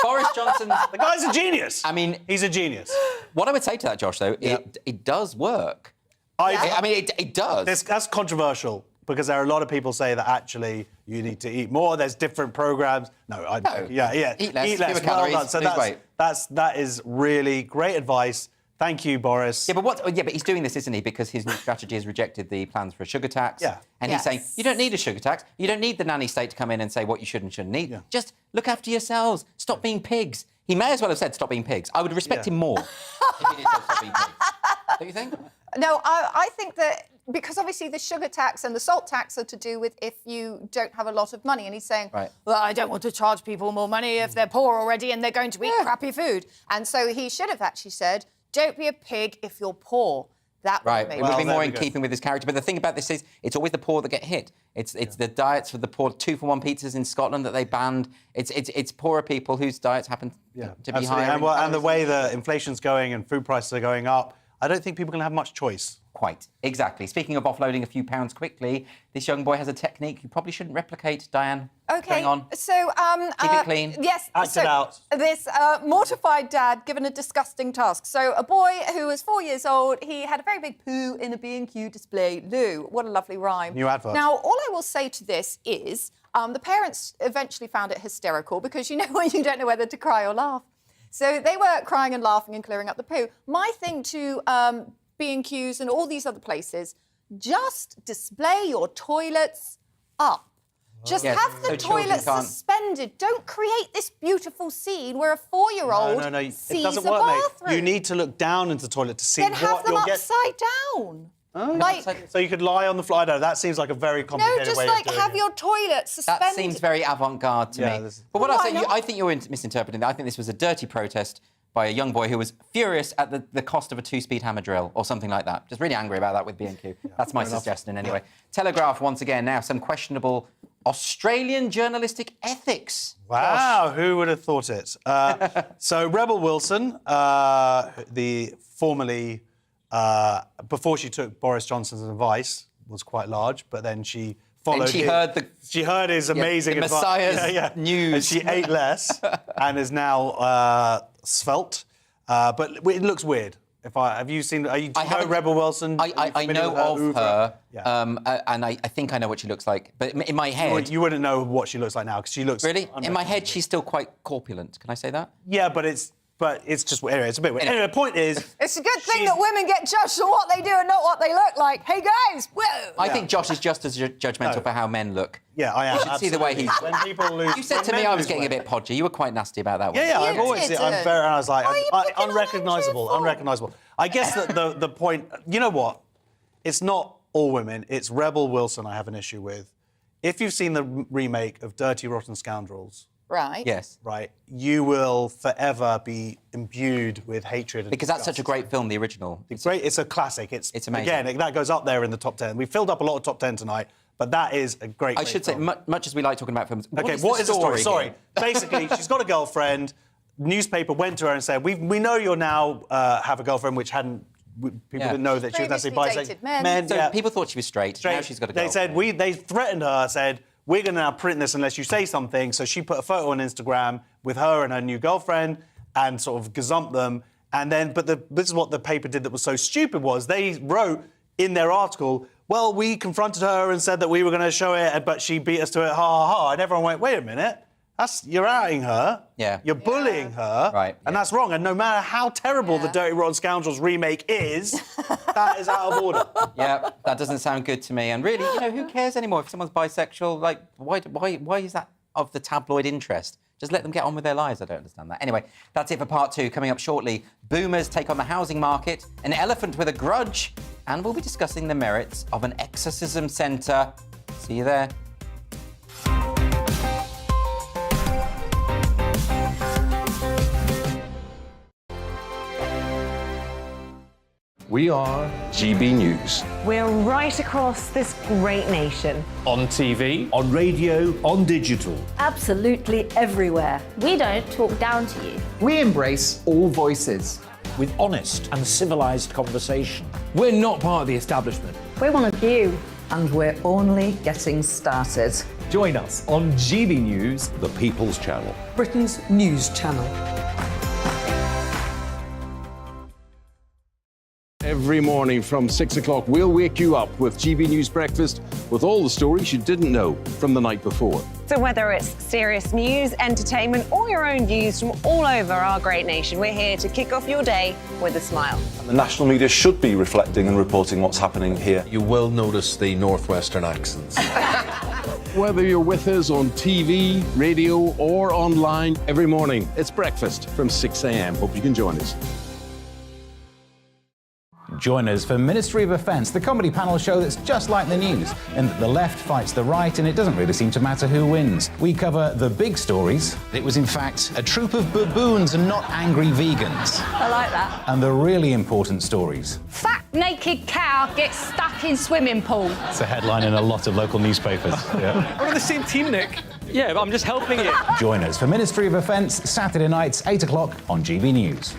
Boris Johnson's... The guy's a genius. I mean... He's a genius. What I would say to that, Josh, though, it does work. I mean, it does. That's controversial because there are a lot of people say that actually you need to eat more. There's different programs. Eat less, fewer calories, So lose weight. that is really great advice. Thank you, Boris. Yeah, but he's doing this, isn't he? Because his new strategy has rejected the plans for a sugar tax. Yeah. And he's saying, you don't need a sugar tax. You don't need the nanny state to come in and say what you should and shouldn't eat. Yeah. Just look after yourselves. Stop being pigs. He may as well have said stop being pigs. I would respect him more if he did say stop being pigs. Don't you think? No, I think that because obviously the sugar tax and the salt tax are to do with if you don't have a lot of money. And he's saying, well, I don't want to charge people more money if they're poor already and they're going to eat crappy food. And so he should have actually said, don't be a pig if you're poor. That would it would be more in keeping with his character. But the thing about this is, it's always the poor that get hit. It's the diets for the poor, 2-for-1 pizzas in Scotland that they banned. It's poorer people whose diets happen to be higher. And the way the inflation's going and food prices are going up, I don't think people can have much choice. Quite, exactly. Speaking of offloading a few pounds quickly, this young boy has a technique you probably shouldn't replicate, Diane. OK, going on? So... keep it clean. Yes. Act it out. This mortified dad given a disgusting task. So a boy who was 4 years old, he had a very big poo in a B&Q display loo. What a lovely rhyme. New advert. Now, all I will say to this is the parents eventually found it hysterical because you know when you don't know whether to cry or laugh. So they were crying and laughing and clearing up the poo. My thing to B&Qs and all these other places, just display your toilets up. Just have the toilet suspended. Don't create this beautiful scene where a 4-year-old sees it doesn't a work, bathroom. mate. You need to look down into the toilet to see then what have them you'll upside down. So you could lie on the floor. I know, that seems like a very complicated way of doing have your toilet suspended. That seems very avant-garde to me. But what I think you're misinterpreting that. I think this was a dirty protest by a young boy who was furious at the cost of a 2-speed hammer drill or something like that. Just really angry about that with B&Q. That's my suggestion anyway. Telegraph, once again, now some questionable Australian journalistic ethics. Wow, who would have thought it? So Rebel Wilson, the formerly, before she took Boris Johnson's advice, was quite large, but then she followed. And she heard his amazing advice. Messiah's news. And she ate less and is now svelte. But it looks weird. Have you seen? Do you know Rebel Wilson? I know of her, and I think I know what she looks like. But in my head, you wouldn't know what she looks like now because she looks really. In my head, she's still quite corpulent. Can I say that? Yeah, but it's just anyway. It's a bit weird. Anyway, the point is, it's a good thing that women get judged on what they do and not what they look like. Hey guys, whoa! I think Josh is just as judgmental for how men look. Yeah, I am. You should see the way he's. When people lose. You said to me I was getting a bit podgy. You were quite nasty about that one. Yeah, I've always. I was like, unrecognisable. I guess that the point. You know what? It's not all women. It's Rebel Wilson I have an issue with. If you've seen the remake of Dirty Rotten Scoundrels. Right. Yes. Right. You will forever be imbued with hatred. Because that's such a great film, the original. It's a classic. It's amazing. Again, that goes up there in the top 10. We filled up a lot of top 10 tonight, but that is a great. I should say, much as we like talking about films. What is the story? Sorry. Basically, she's got a girlfriend. Newspaper went to her and said, "We know you're now have a girlfriend," which hadn't. People didn't know that she was actually bisexual. So people thought she was straight. Now she's got a girlfriend. They threatened her. Said, "We're going to now print this unless you say something." So she put a photo on Instagram with her and her new girlfriend and sort of gazumped them. And then, this is what the paper did that was so stupid was they wrote in their article, well, we confronted her and said that we were going to show it, but she beat us to it, ha, ha, ha. And everyone went, wait a minute, you're outing her. Yeah. You're bullying her. Right. And that's wrong. And no matter how terrible the Dirty Rotten Scoundrels remake is, that is out of order. Yeah, that doesn't sound good to me. And really, who cares anymore if someone's bisexual? Like, why is that of the tabloid interest? Just let them get on with their lives. I don't understand that. Anyway, that's it for part 2. Coming up shortly, boomers take on the housing market, an elephant with a grudge, and we'll be discussing the merits of an exorcism centre. See you there. We are GB News. We're right across this great nation. On TV. On radio. On digital. Absolutely everywhere. We don't talk down to you. We embrace all voices. With honest and civilised conversation. We're not part of the establishment. We're one of you. And we're only getting started. Join us on GB News, the People's Channel, Britain's news channel. Every morning from 6 o'clock, we'll wake you up with GB News Breakfast with all the stories you didn't know from the night before. So whether it's serious news, entertainment, or your own views from all over our great nation, we're here to kick off your day with a smile. The national media should be reflecting and reporting what's happening here. You will notice the northwestern accents. Whether you're with us on TV, radio, or online, every morning, it's breakfast from 6 a.m. Hope you can join us. Join us for Ministry of Defence, the comedy panel show that's just like the news, in that the left fights the right and it doesn't really seem to matter who wins. We cover the big stories. It was in fact a troop of baboons and not angry vegans. I like that. And the really important stories. Fat naked cow gets stuck in swimming pool. It's a headline in a lot of local newspapers. Yeah. We're on the same team, Nick. Yeah, but I'm just helping you. Join us for Ministry of Defence, Saturday nights, 8 o'clock on GB News.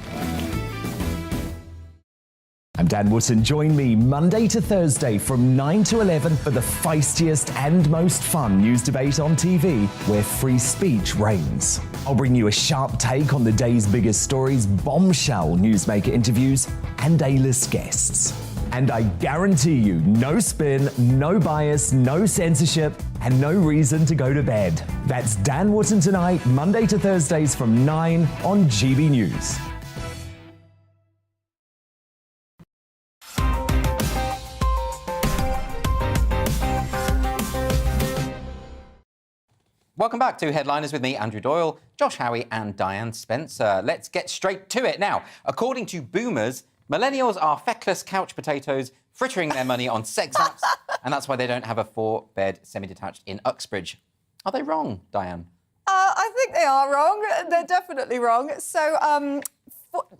I'm Dan Wootton. Join me Monday to Thursday from 9 to 11 for the feistiest and most fun news debate on TV, where free speech reigns. I'll bring you a sharp take on the day's biggest stories, bombshell newsmaker interviews, and A-list guests. And I guarantee you, no spin, no bias, no censorship, and no reason to go to bed. That's Dan Wootton tonight, Monday to Thursdays from 9 on GB News. Welcome back to Headliners with me, Andrew Doyle, Josh Howie and Diane Spencer. Let's get straight to it. Now, according to boomers, millennials are feckless couch potatoes frittering their money on sex apps, and that's why they don't have a 4-bed semi-detached in Uxbridge. Are they wrong, Diane? I think they are wrong. They're definitely wrong. So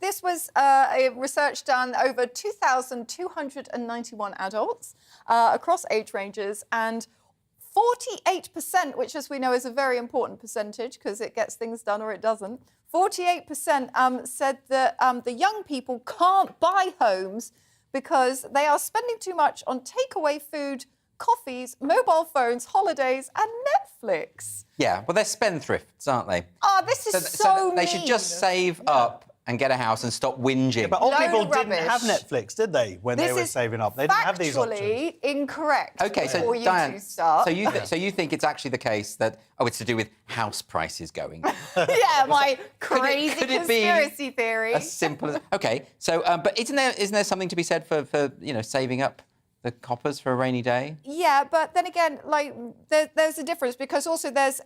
this was a research done over 2,291 adults across age ranges, and 48%, which as we know is a very important percentage because it gets things done or it doesn't, 48% said that the young people can't buy homes because they are spending too much on takeaway food, coffees, mobile phones, holidays and Netflix. Yeah, well, they're spendthrifts, aren't they? Oh, this is so they should just save up and get a house and stop whinging. Yeah, but old people didn't have Netflix, did they, when they were saving up? They didn't have these options. Factually incorrect. Okay, so before you Diane, two start. so you think it's actually the case that it's to do with house prices going? Yeah, my crazy could it conspiracy theory. As simple as So, but isn't there something to be said for saving up the coppers for a rainy day? Yeah, but then again, like there's a difference because also it's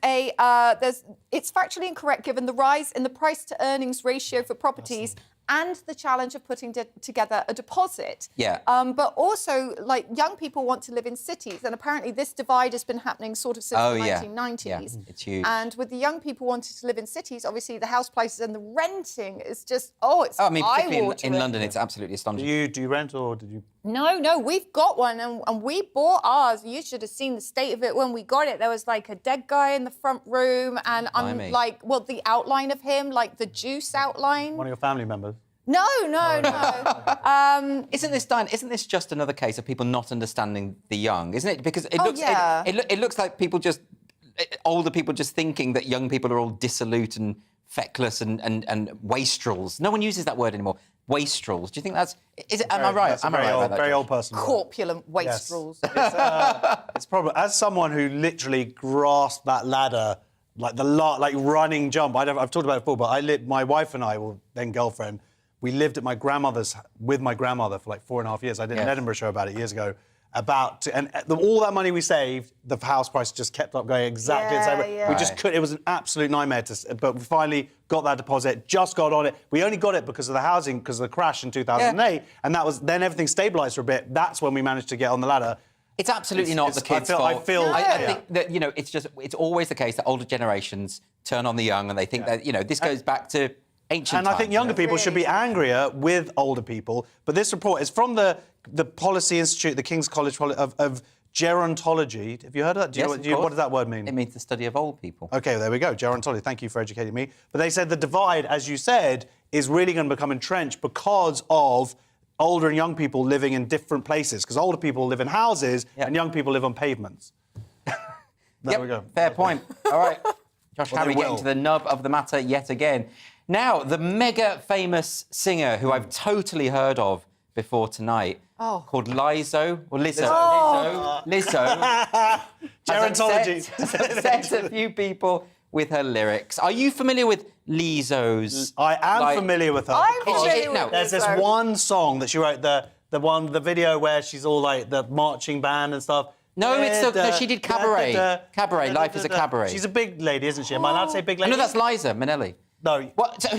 factually incorrect given the rise in the price to earnings ratio for properties and the challenge of putting together a deposit. Yeah. But also, like, young people want to live in cities, and apparently this divide has been happening sort of since the 1990s. Yeah, it's huge. And with the young people wanting to live in cities, obviously the house prices and the renting is just particularly in London, it's absolutely astonishing. Do you rent or did you? No, we've got one and we bought ours. You should have seen the state of it when we got it. There was like a dead guy in the front room and the outline of him, like the juice outline. One of your family members? No. Isn't this just another case of people not understanding the young, isn't it? Because it looks like older people just thinking that young people are all dissolute and feckless and wastrels. No one uses that word anymore. Wastrels. Do you think that's... Am I right? Am I right about that? Very old person. Corpulent wastrels. Yes. It's probably, as someone who literally grasped that ladder, like running jump. I've talked about it before, but my wife and I, then girlfriend, we lived at my grandmother's with my grandmother for like 4.5 years. I did an Edinburgh show about it years ago. All that money we saved, the house price just kept up going exactly the same way. Yeah. We just couldn't. It was an absolute nightmare. But we finally got that deposit. Just got on it. We only got it because of the housing, because of the crash in 2008, and that was then everything stabilised for a bit. That's when we managed to get on the ladder. It's absolutely not the kids' fault. I think that it's always the case that older generations turn on the young, and they think that this goes back to ancient times. And I think younger people should be angrier with older people. But this report is from the Policy Institute, the King's College of Gerontology. Have you heard of that? What does that word mean? It means the study of old people. OK, there we go. Gerontology. Thank you for educating me. But they said the divide, as you said, is really going to become entrenched because of older and young people living in different places. Because older people live in houses and young people live on pavements. There we go. Fair point. All right. Josh Well, Harry they getting will. to the nub of the matter yet again. Now, the mega famous singer who I've totally heard of before tonight, called Lizzo, or Lizzo. Lizzo. Gerontology. Has upset a few people with her lyrics. Are you familiar with Lizzo's? I am familiar with her. I'm because familiar with There's this Lizzo. one song that she wrote, the video where she's all like the marching band and stuff. No, she did Cabaret. Cabaret, Life is a Cabaret. She's a big lady, isn't she? Am I allowed to say big lady? No, that's Liza Minnelli. No. What? So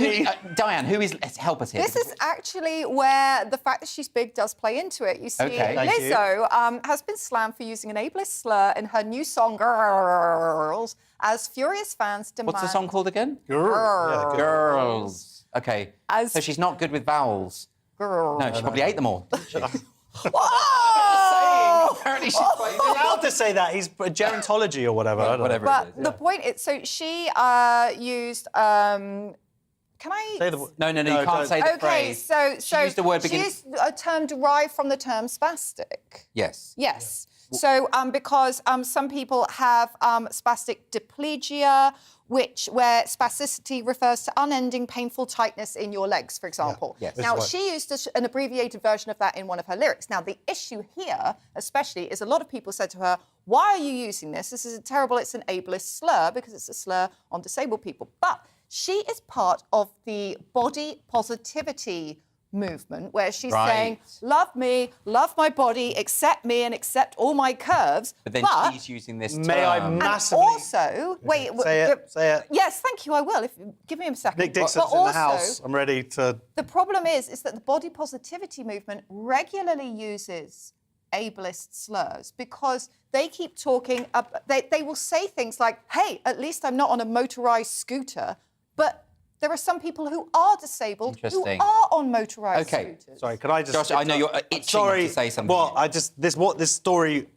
Diane, who is... Help us here. This is actually where the fact that she's big does play into it. You see, Okay. Lizzo has been slammed for using an ableist slur in her new song, Girls, as furious fans demand... What's the song called again? Girls. Girls. OK. So she's not good with vowels. Girls. No, she probably ate them all. Apparently she's quite... You're allowed to say that. He's gerontology or whatever. I don't know. Whatever But it is, the point is, so she used... can I... Say the No, you can't say the phrase. Okay, so used the word she begin- used a term derived from the term spastic. Yes. Yes. So, because some people have spastic diplegia, where spasticity refers to unending painful tightness in your legs, for example. Yes. Now, she used an abbreviated version of that in one of her lyrics. Now, the issue here, especially, is a lot of people said to her, why are you using this? This is terrible. It's an ableist slur because it's a slur on disabled people. But she is part of the body positivity movement where she's saying, love me, love my body, accept me and accept all my curves. But then she's using this term. May I massively... And also... Wait... Say it. Yes, thank you, I will. Give me a second. Nick Dixon's But in the also, house. I'm ready to... The problem is that the body positivity movement regularly uses ableist slurs because they keep talking... They will say things like, hey, at least I'm not on a motorised scooter, but... There are some people who are disabled who are on motorised scooters. Sorry, could I just... Josh, I know you're itching to say something. Well, this story,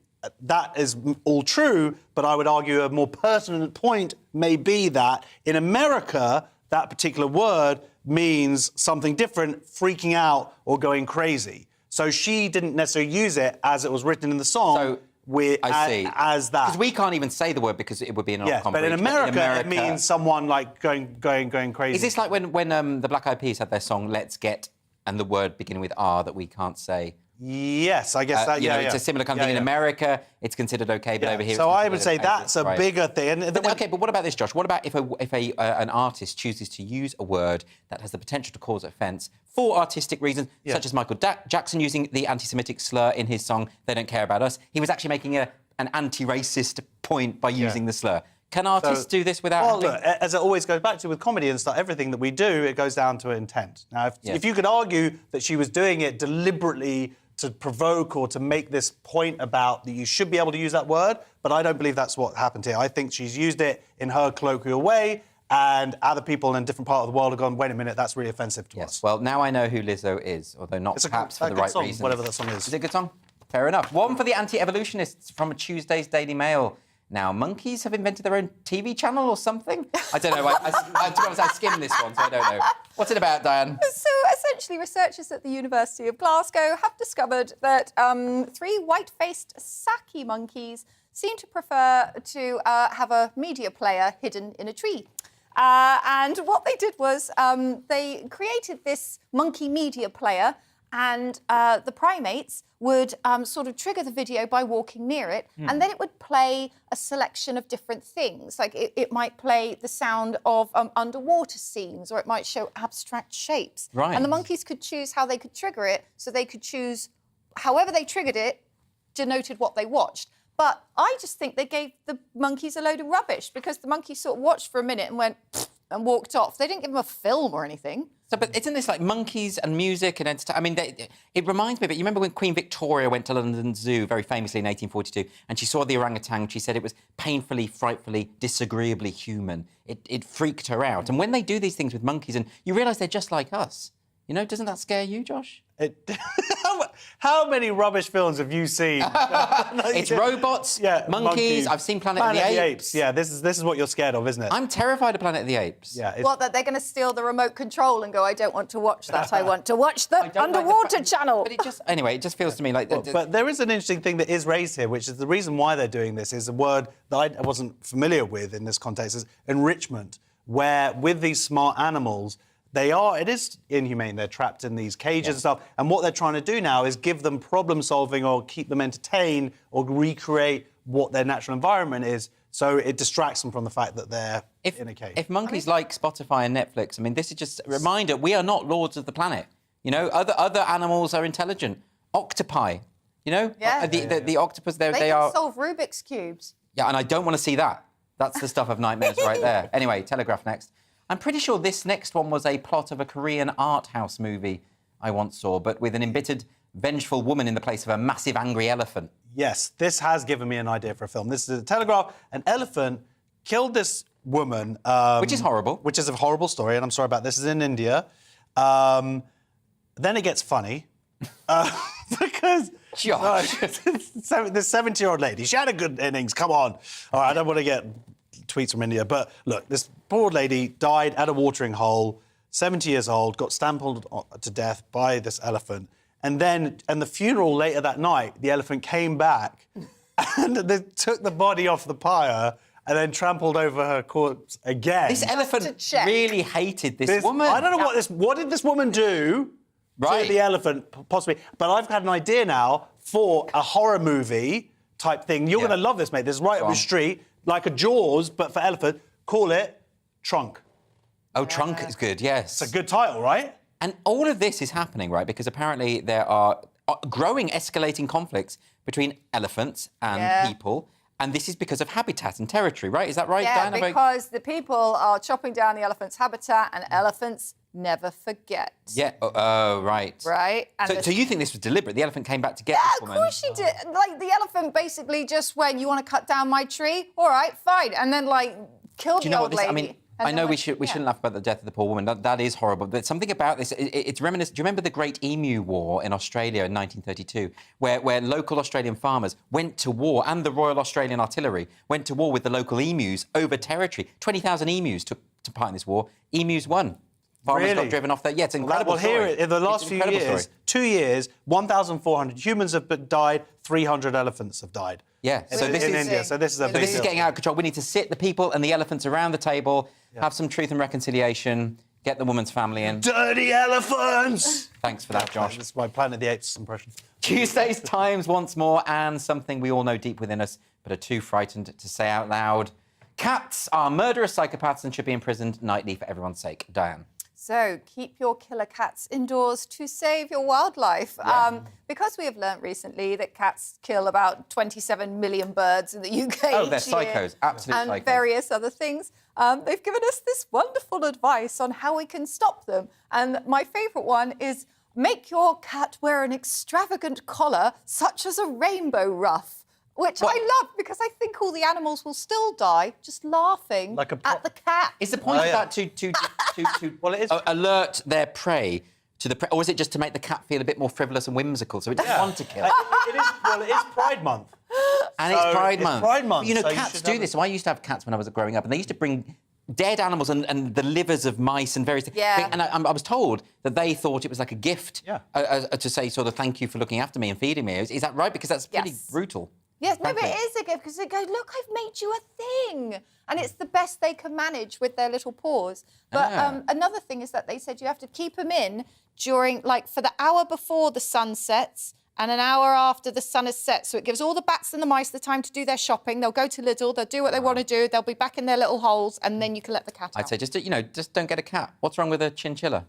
that is all true, but I would argue a more pertinent point may be that in America, that particular word means something different, freaking out or going crazy. So she didn't necessarily use it as it was written in the song. I see. As that. Because we can't even say the word because it would be an off Yes, but in America, it means someone like going crazy. Is this like when the Black Eyed Peas had their song "Let's Get" and the word beginning with R that we can't say? Yes, I guess that. It's a similar kind of thing. In America, it's considered okay, but over here. So it's I would say that's a bigger thing. Okay, but what about this, Josh? What about if an artist chooses to use a word that has the potential to cause offence for artistic reasons, such as Michael Jackson using the anti-Semitic slur in his song "They Don't Care About Us"? He was actually making an anti-racist point by using the slur. Can artists do this without... Well, look, as it always goes back to with comedy and stuff, everything that we do, it goes down to intent. Now, if you could argue that she was doing it deliberately to provoke or to make this point about that you should be able to use that word, but I don't believe that's what happened here. I think she's used it in her colloquial way, and other people in a different part of the world have gone, wait a minute, that's really offensive to us. Well, now I know who Lizzo is, although not perhaps for the right song, reasons. whatever that song is. Is it a good song? Fair enough. One for the anti-evolutionists from Tuesday's Daily Mail. Now, monkeys have invented their own TV channel or something? I don't know. To be honest, I skimmed this one, so I don't know. What's it about, Diane? So, essentially, researchers at the University of Glasgow have discovered that 3 white-faced Saki monkeys seem to prefer to have a media player hidden in a tree. And what they did was they created this monkey media player, and the primates would sort of trigger the video by walking near it, and then it would play a selection of different things. Like it might play the sound of underwater scenes, or it might show abstract shapes. Right. And the monkeys could choose how they could trigger it, so they could choose however they triggered it, denoted what they watched. But I just think they gave the monkeys a load of rubbish, because the monkeys sort of watched for a minute and went and walked off. They didn't give them a film or anything. So, but isn't this like monkeys and music and entertainment? I mean, it reminds me, but you remember when Queen Victoria went to London Zoo very famously in 1842, and she saw the orangutan, she said it was painfully, frightfully, disagreeably human. It freaked her out. And when they do these things with monkeys, and you realise they're just like us, You know, doesn't that scare you, Josh? How many rubbish films have you seen? It's robots, monkeys. I've seen Planet of the Apes. Yeah, this is what you're scared of, isn't it? I'm terrified of Planet of the Apes. Yeah. What, that they're going to steal the remote control and go, I don't want to watch that, I want to watch the underwater channel. But it just feels to me like... But there is an interesting thing that is raised here, which is the reason why they're doing this is a word that I wasn't familiar with in this context, is enrichment, where with these smart animals, it is inhumane. They're trapped in these cages and stuff. And what they're trying to do now is give them problem solving or keep them entertained or recreate what their natural environment is. So it distracts them from the fact that they're in a cage. If monkeys like Spotify and Netflix, I mean, this is just a reminder, we are not lords of the planet. You know, other animals are intelligent. Octopi, you know? Yeah. The octopus, they can are... solve Rubik's Cubes. Yeah, and I don't want to see that. That's the stuff of nightmares right there. Anyway, Telegraph next. I'm pretty sure this next one was a plot of a Korean art house movie I once saw, but with an embittered, vengeful woman in the place of a massive, angry elephant. Yes, this has given me an idea for a film. This is a Telegraph. An elephant killed this woman. Which is horrible. Which is a horrible story, and I'm sorry about this. This is in India. Then it gets funny. Because... Josh. This 70-year-old lady, she had a good innings, come on. All right, I don't want to get tweets from India, but look, this poor lady died at a watering hole, 70 years old, got stamped to death by this elephant. And the funeral later that night, the elephant came back and they took the body off the pyre and then trampled over her corpse again. This elephant really hated this woman. I don't know what did this woman do to the elephant, possibly. But I've had an idea now for a horror movie type thing. You're going to love this, mate. This is right up your street, like a Jaws, but for elephant. Call it Trunk. Oh, Trunk is good, yes. It's a good title, right? And all of this is happening, right, because apparently there are growing, escalating conflicts between elephants and people. And this is because of habitat and territory, right? Is that right, Diana? Because the people are chopping down the elephant's habitat and elephants never forget. Yeah, right. Right? And so you think this was deliberate? The elephant came back to get this woman? Of course she did. Like, the elephant basically just went, you want to cut down my tree? All right, fine. And then, like, killed the old lady. I mean, I know we shouldn't laugh about the death of the poor woman. That is horrible. But something about this, it's reminiscent. Do you remember the Great Emu War in Australia in 1932, where local Australian farmers went to war, and the Royal Australian Artillery went to war with the local emus over territory? 20,000 emus took part in this war. Emus won. Farmers got driven off there. Yeah, it's an incredible story. Well, here, in the last few years, 2 years, 1,400 humans have died, 300 elephants have died. Yeah, so this is in India. So this is a big this is getting out of control. We need to sit the people and the elephants around the table, have some truth and reconciliation, get the woman's family in. Dirty elephants! Thanks for that, Josh. This is my Planet of the Apes impression. Tuesday's Times once more, and something we all know deep within us, but are too frightened to say out loud. Cats are murderous psychopaths and should be imprisoned nightly for everyone's sake. Diane. So keep your killer cats indoors to save your wildlife. Yeah. Because we have learnt recently that cats kill about 27 million birds in the UK Oh, they're each year, psychos, absolute and psychos. various other things. They've given us this wonderful advice on how we can stop them. And my favourite one is make your cat wear an extravagant collar, such as a rainbow ruff. Which I love, because I think all the animals will still die just laughing at the cat. Is the point of that to well, it is alert their prey to the or is it just to make the cat feel a bit more frivolous and whimsical, so it doesn't want to kill? It is Pride Month. And it's Pride Month. It's Pride Month. But, you know, so cats do this. So I used to have cats when I was growing up, and they used to bring dead animals and the livers of mice and various things. Yeah. And I was told that they thought it was like a gift to say sort of thank you for looking after me and feeding me. Is that right? Because that's pretty brutal. Yes, maybe it is a gift, because they go, look, I've made you a thing. And it's the best they can manage with their little paws. But another thing is that they said you have to keep them in during, like, for the hour before the sun sets and an hour after the sun has set. So it gives all the bats and the mice the time to do their shopping. They'll go to Lidl, they'll do what they want to do, they'll be back in their little holes, and then you can let the cat out. I'd say just don't get a cat. What's wrong with a chinchilla?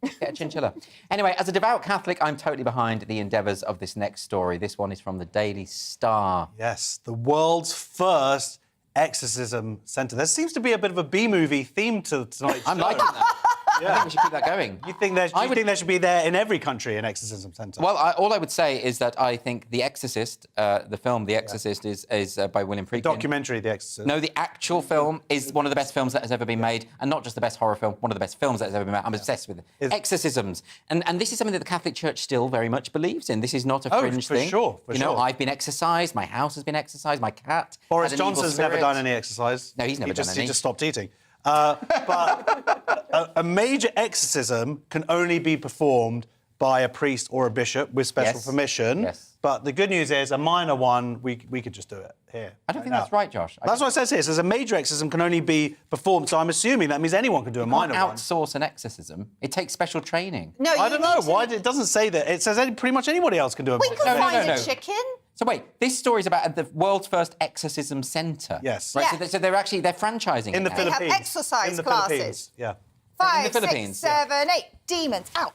Get a chinchilla. Anyway, as a devout Catholic, I'm totally behind the endeavours of this next story. This one is from the Daily Star. Yes, the world's first exorcism centre. There seems to be a bit of a B-movie theme to tonight's show. I'm liking that. I think we should keep that going. You think there should be there in every country an exorcism centre? Well, all I would say is that I think The Exorcist, the film The Exorcist, is by William Friedkin. Documentary, The Exorcist. No, the actual film is one of the best films that has ever been made, and not just the best horror film, one of the best films that has ever been made. I'm obsessed with it. Exorcisms. And this is something that the Catholic Church still very much believes in. This is not a fringe thing. For sure. I've been exorcised, my house has been exorcised, my cat Boris has an evil Johnson's spirit. never done any exercise. No, he's never done any. He just stopped eating. But a major exorcism can only be performed by a priest or a bishop with special permission. Yes. But the good news is, a minor one, we could just do it here. I don't think that's right, Josh. That's what it says here. It says a major exorcism can only be performed, so I'm assuming that means anyone can do a minor one. Outsource an exorcism. It takes special training. No, I don't know. Why? It doesn't say that. It says pretty much anybody else can do it. We could find a chicken. So wait, this story is about the world's first exorcism centre. Yes. Right. Yes. So they're franchising in the it now. Philippines. They have exercise classes. Yeah. 5, Philippines, 6, 7, 8 demons out.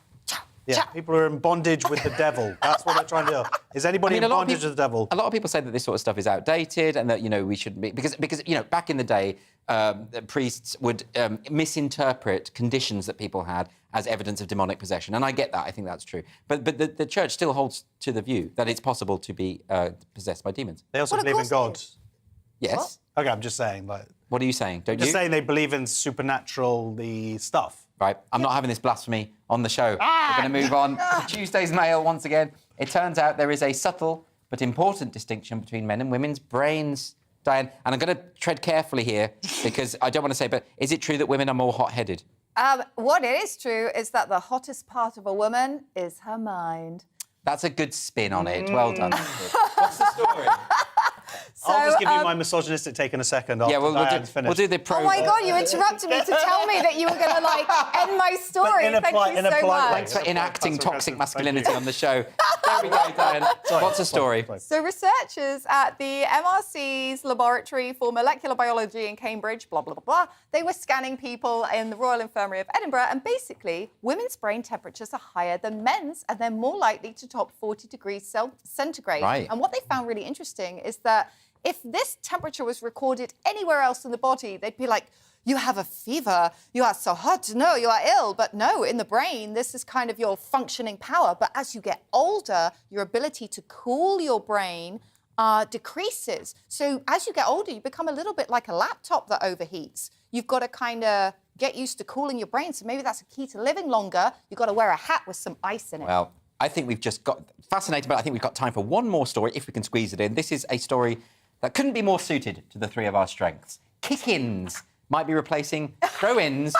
Yeah, people are in bondage with the devil. That's what they're trying to do. Is anybody in bondage with the devil? A lot of people say that this sort of stuff is outdated and that, we shouldn't be... Because back in the day, priests would misinterpret conditions that people had as evidence of demonic possession. And I get that. I think that's true. But the church still holds to the view that it's possible to be possessed by demons. They also believe in God. Yes. What? OK, I'm just saying. What are you saying? Just saying they believe in supernatural stuff. Right, I'm not having this blasphemy on the show. We're going to move on to Tuesday's Mail once again. It turns out there is a subtle but important distinction between men and women's brains, Diane. And I'm going to tread carefully here because I don't want to say, but is it true that women are more hot-headed? What is true is that the hottest part of a woman is her mind. That's a good spin on it. Well done. What's the story? I'll just give you my misogynistic take in a second. Yeah, we'll do the pro. Oh my God, you interrupted me to tell me that you were going to end my story. Thank you so much. Thanks for enacting toxic masculinity on the show. There we go, Diane. What's the story? So researchers at the MRC's Laboratory for Molecular Biology in Cambridge, blah, blah, blah, blah, they were scanning people in the Royal Infirmary of Edinburgh, and basically women's brain temperatures are higher than men's, and they're more likely to top 40 degrees centigrade. Right. And what they found really interesting is that if this temperature was recorded anywhere else in the body, they'd be like, you have a fever, you are so hot, no, you are ill. But no, in the brain, this is kind of your functioning power. But as you get older, your ability to cool your brain decreases. So as you get older, you become a little bit like a laptop that overheats. You've got to kind of get used to cooling your brain. So maybe that's a key to living longer. You've got to wear a hat with some ice in it. Well, I think we've just got fascinated, but I think we've got time for one more story, if we can squeeze it in. This is a story that couldn't be more suited to the three of our strengths. Kick-ins might be replacing throw-ins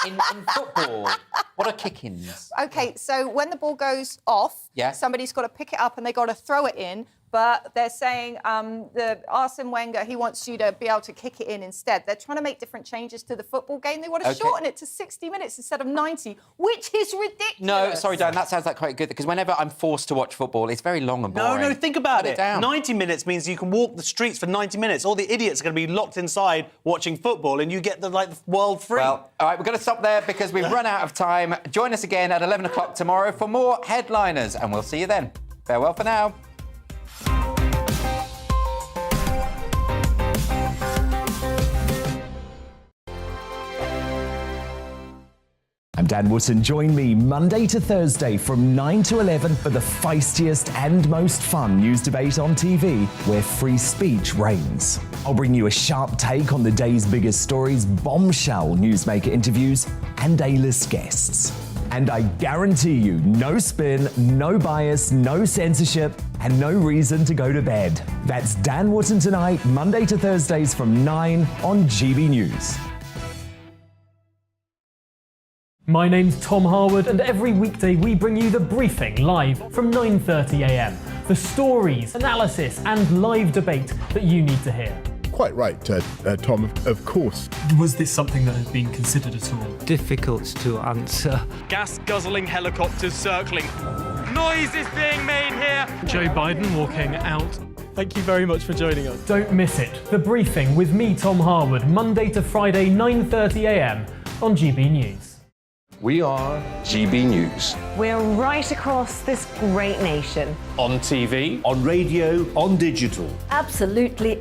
in football. What are kick-ins? OK, so when the ball goes off, somebody's got to pick it up and they've got to throw it in. But they're saying the Arsene Wenger, he wants you to be able to kick it in instead. They're trying to make different changes to the football game. They want to shorten it to 60 minutes instead of 90, which is ridiculous. No, sorry, Dan, that sounds like quite good, because whenever I'm forced to watch football, it's very long and boring. No, think about it. Down. 90 minutes means you can walk the streets for 90 minutes. All the idiots are going to be locked inside watching football, and you get the world free. Well, all right, we're going to stop there because we've run out of time. Join us again at 11 o'clock tomorrow for more headliners, and we'll see you then. Farewell for now. I'm Dan Wootton. Join me Monday to Thursday from 9 to 11 for the feistiest and most fun news debate on TV, where free speech reigns. I'll bring you a sharp take on the day's biggest stories, bombshell newsmaker interviews, and A-list guests. And I guarantee you, no spin, no bias, no censorship, and no reason to go to bed. That's Dan Wootton Tonight, Monday to Thursdays from 9 on GB News. My name's Tom Harwood, and every weekday we bring you The Briefing live from 9:30 a.m. The stories, analysis, and live debate that you need to hear. Quite right, Tom, of course. Was this something that had been considered at all? Difficult to answer. Gas-guzzling helicopters circling. Noise is being made here. Joe Biden walking out. Thank you very much for joining us. Don't miss it. The Briefing with me, Tom Harwood, Monday to Friday, 9:30 a.m. on GB News. We are GB News. We're right across this great nation. On TV. On radio. On digital. Absolutely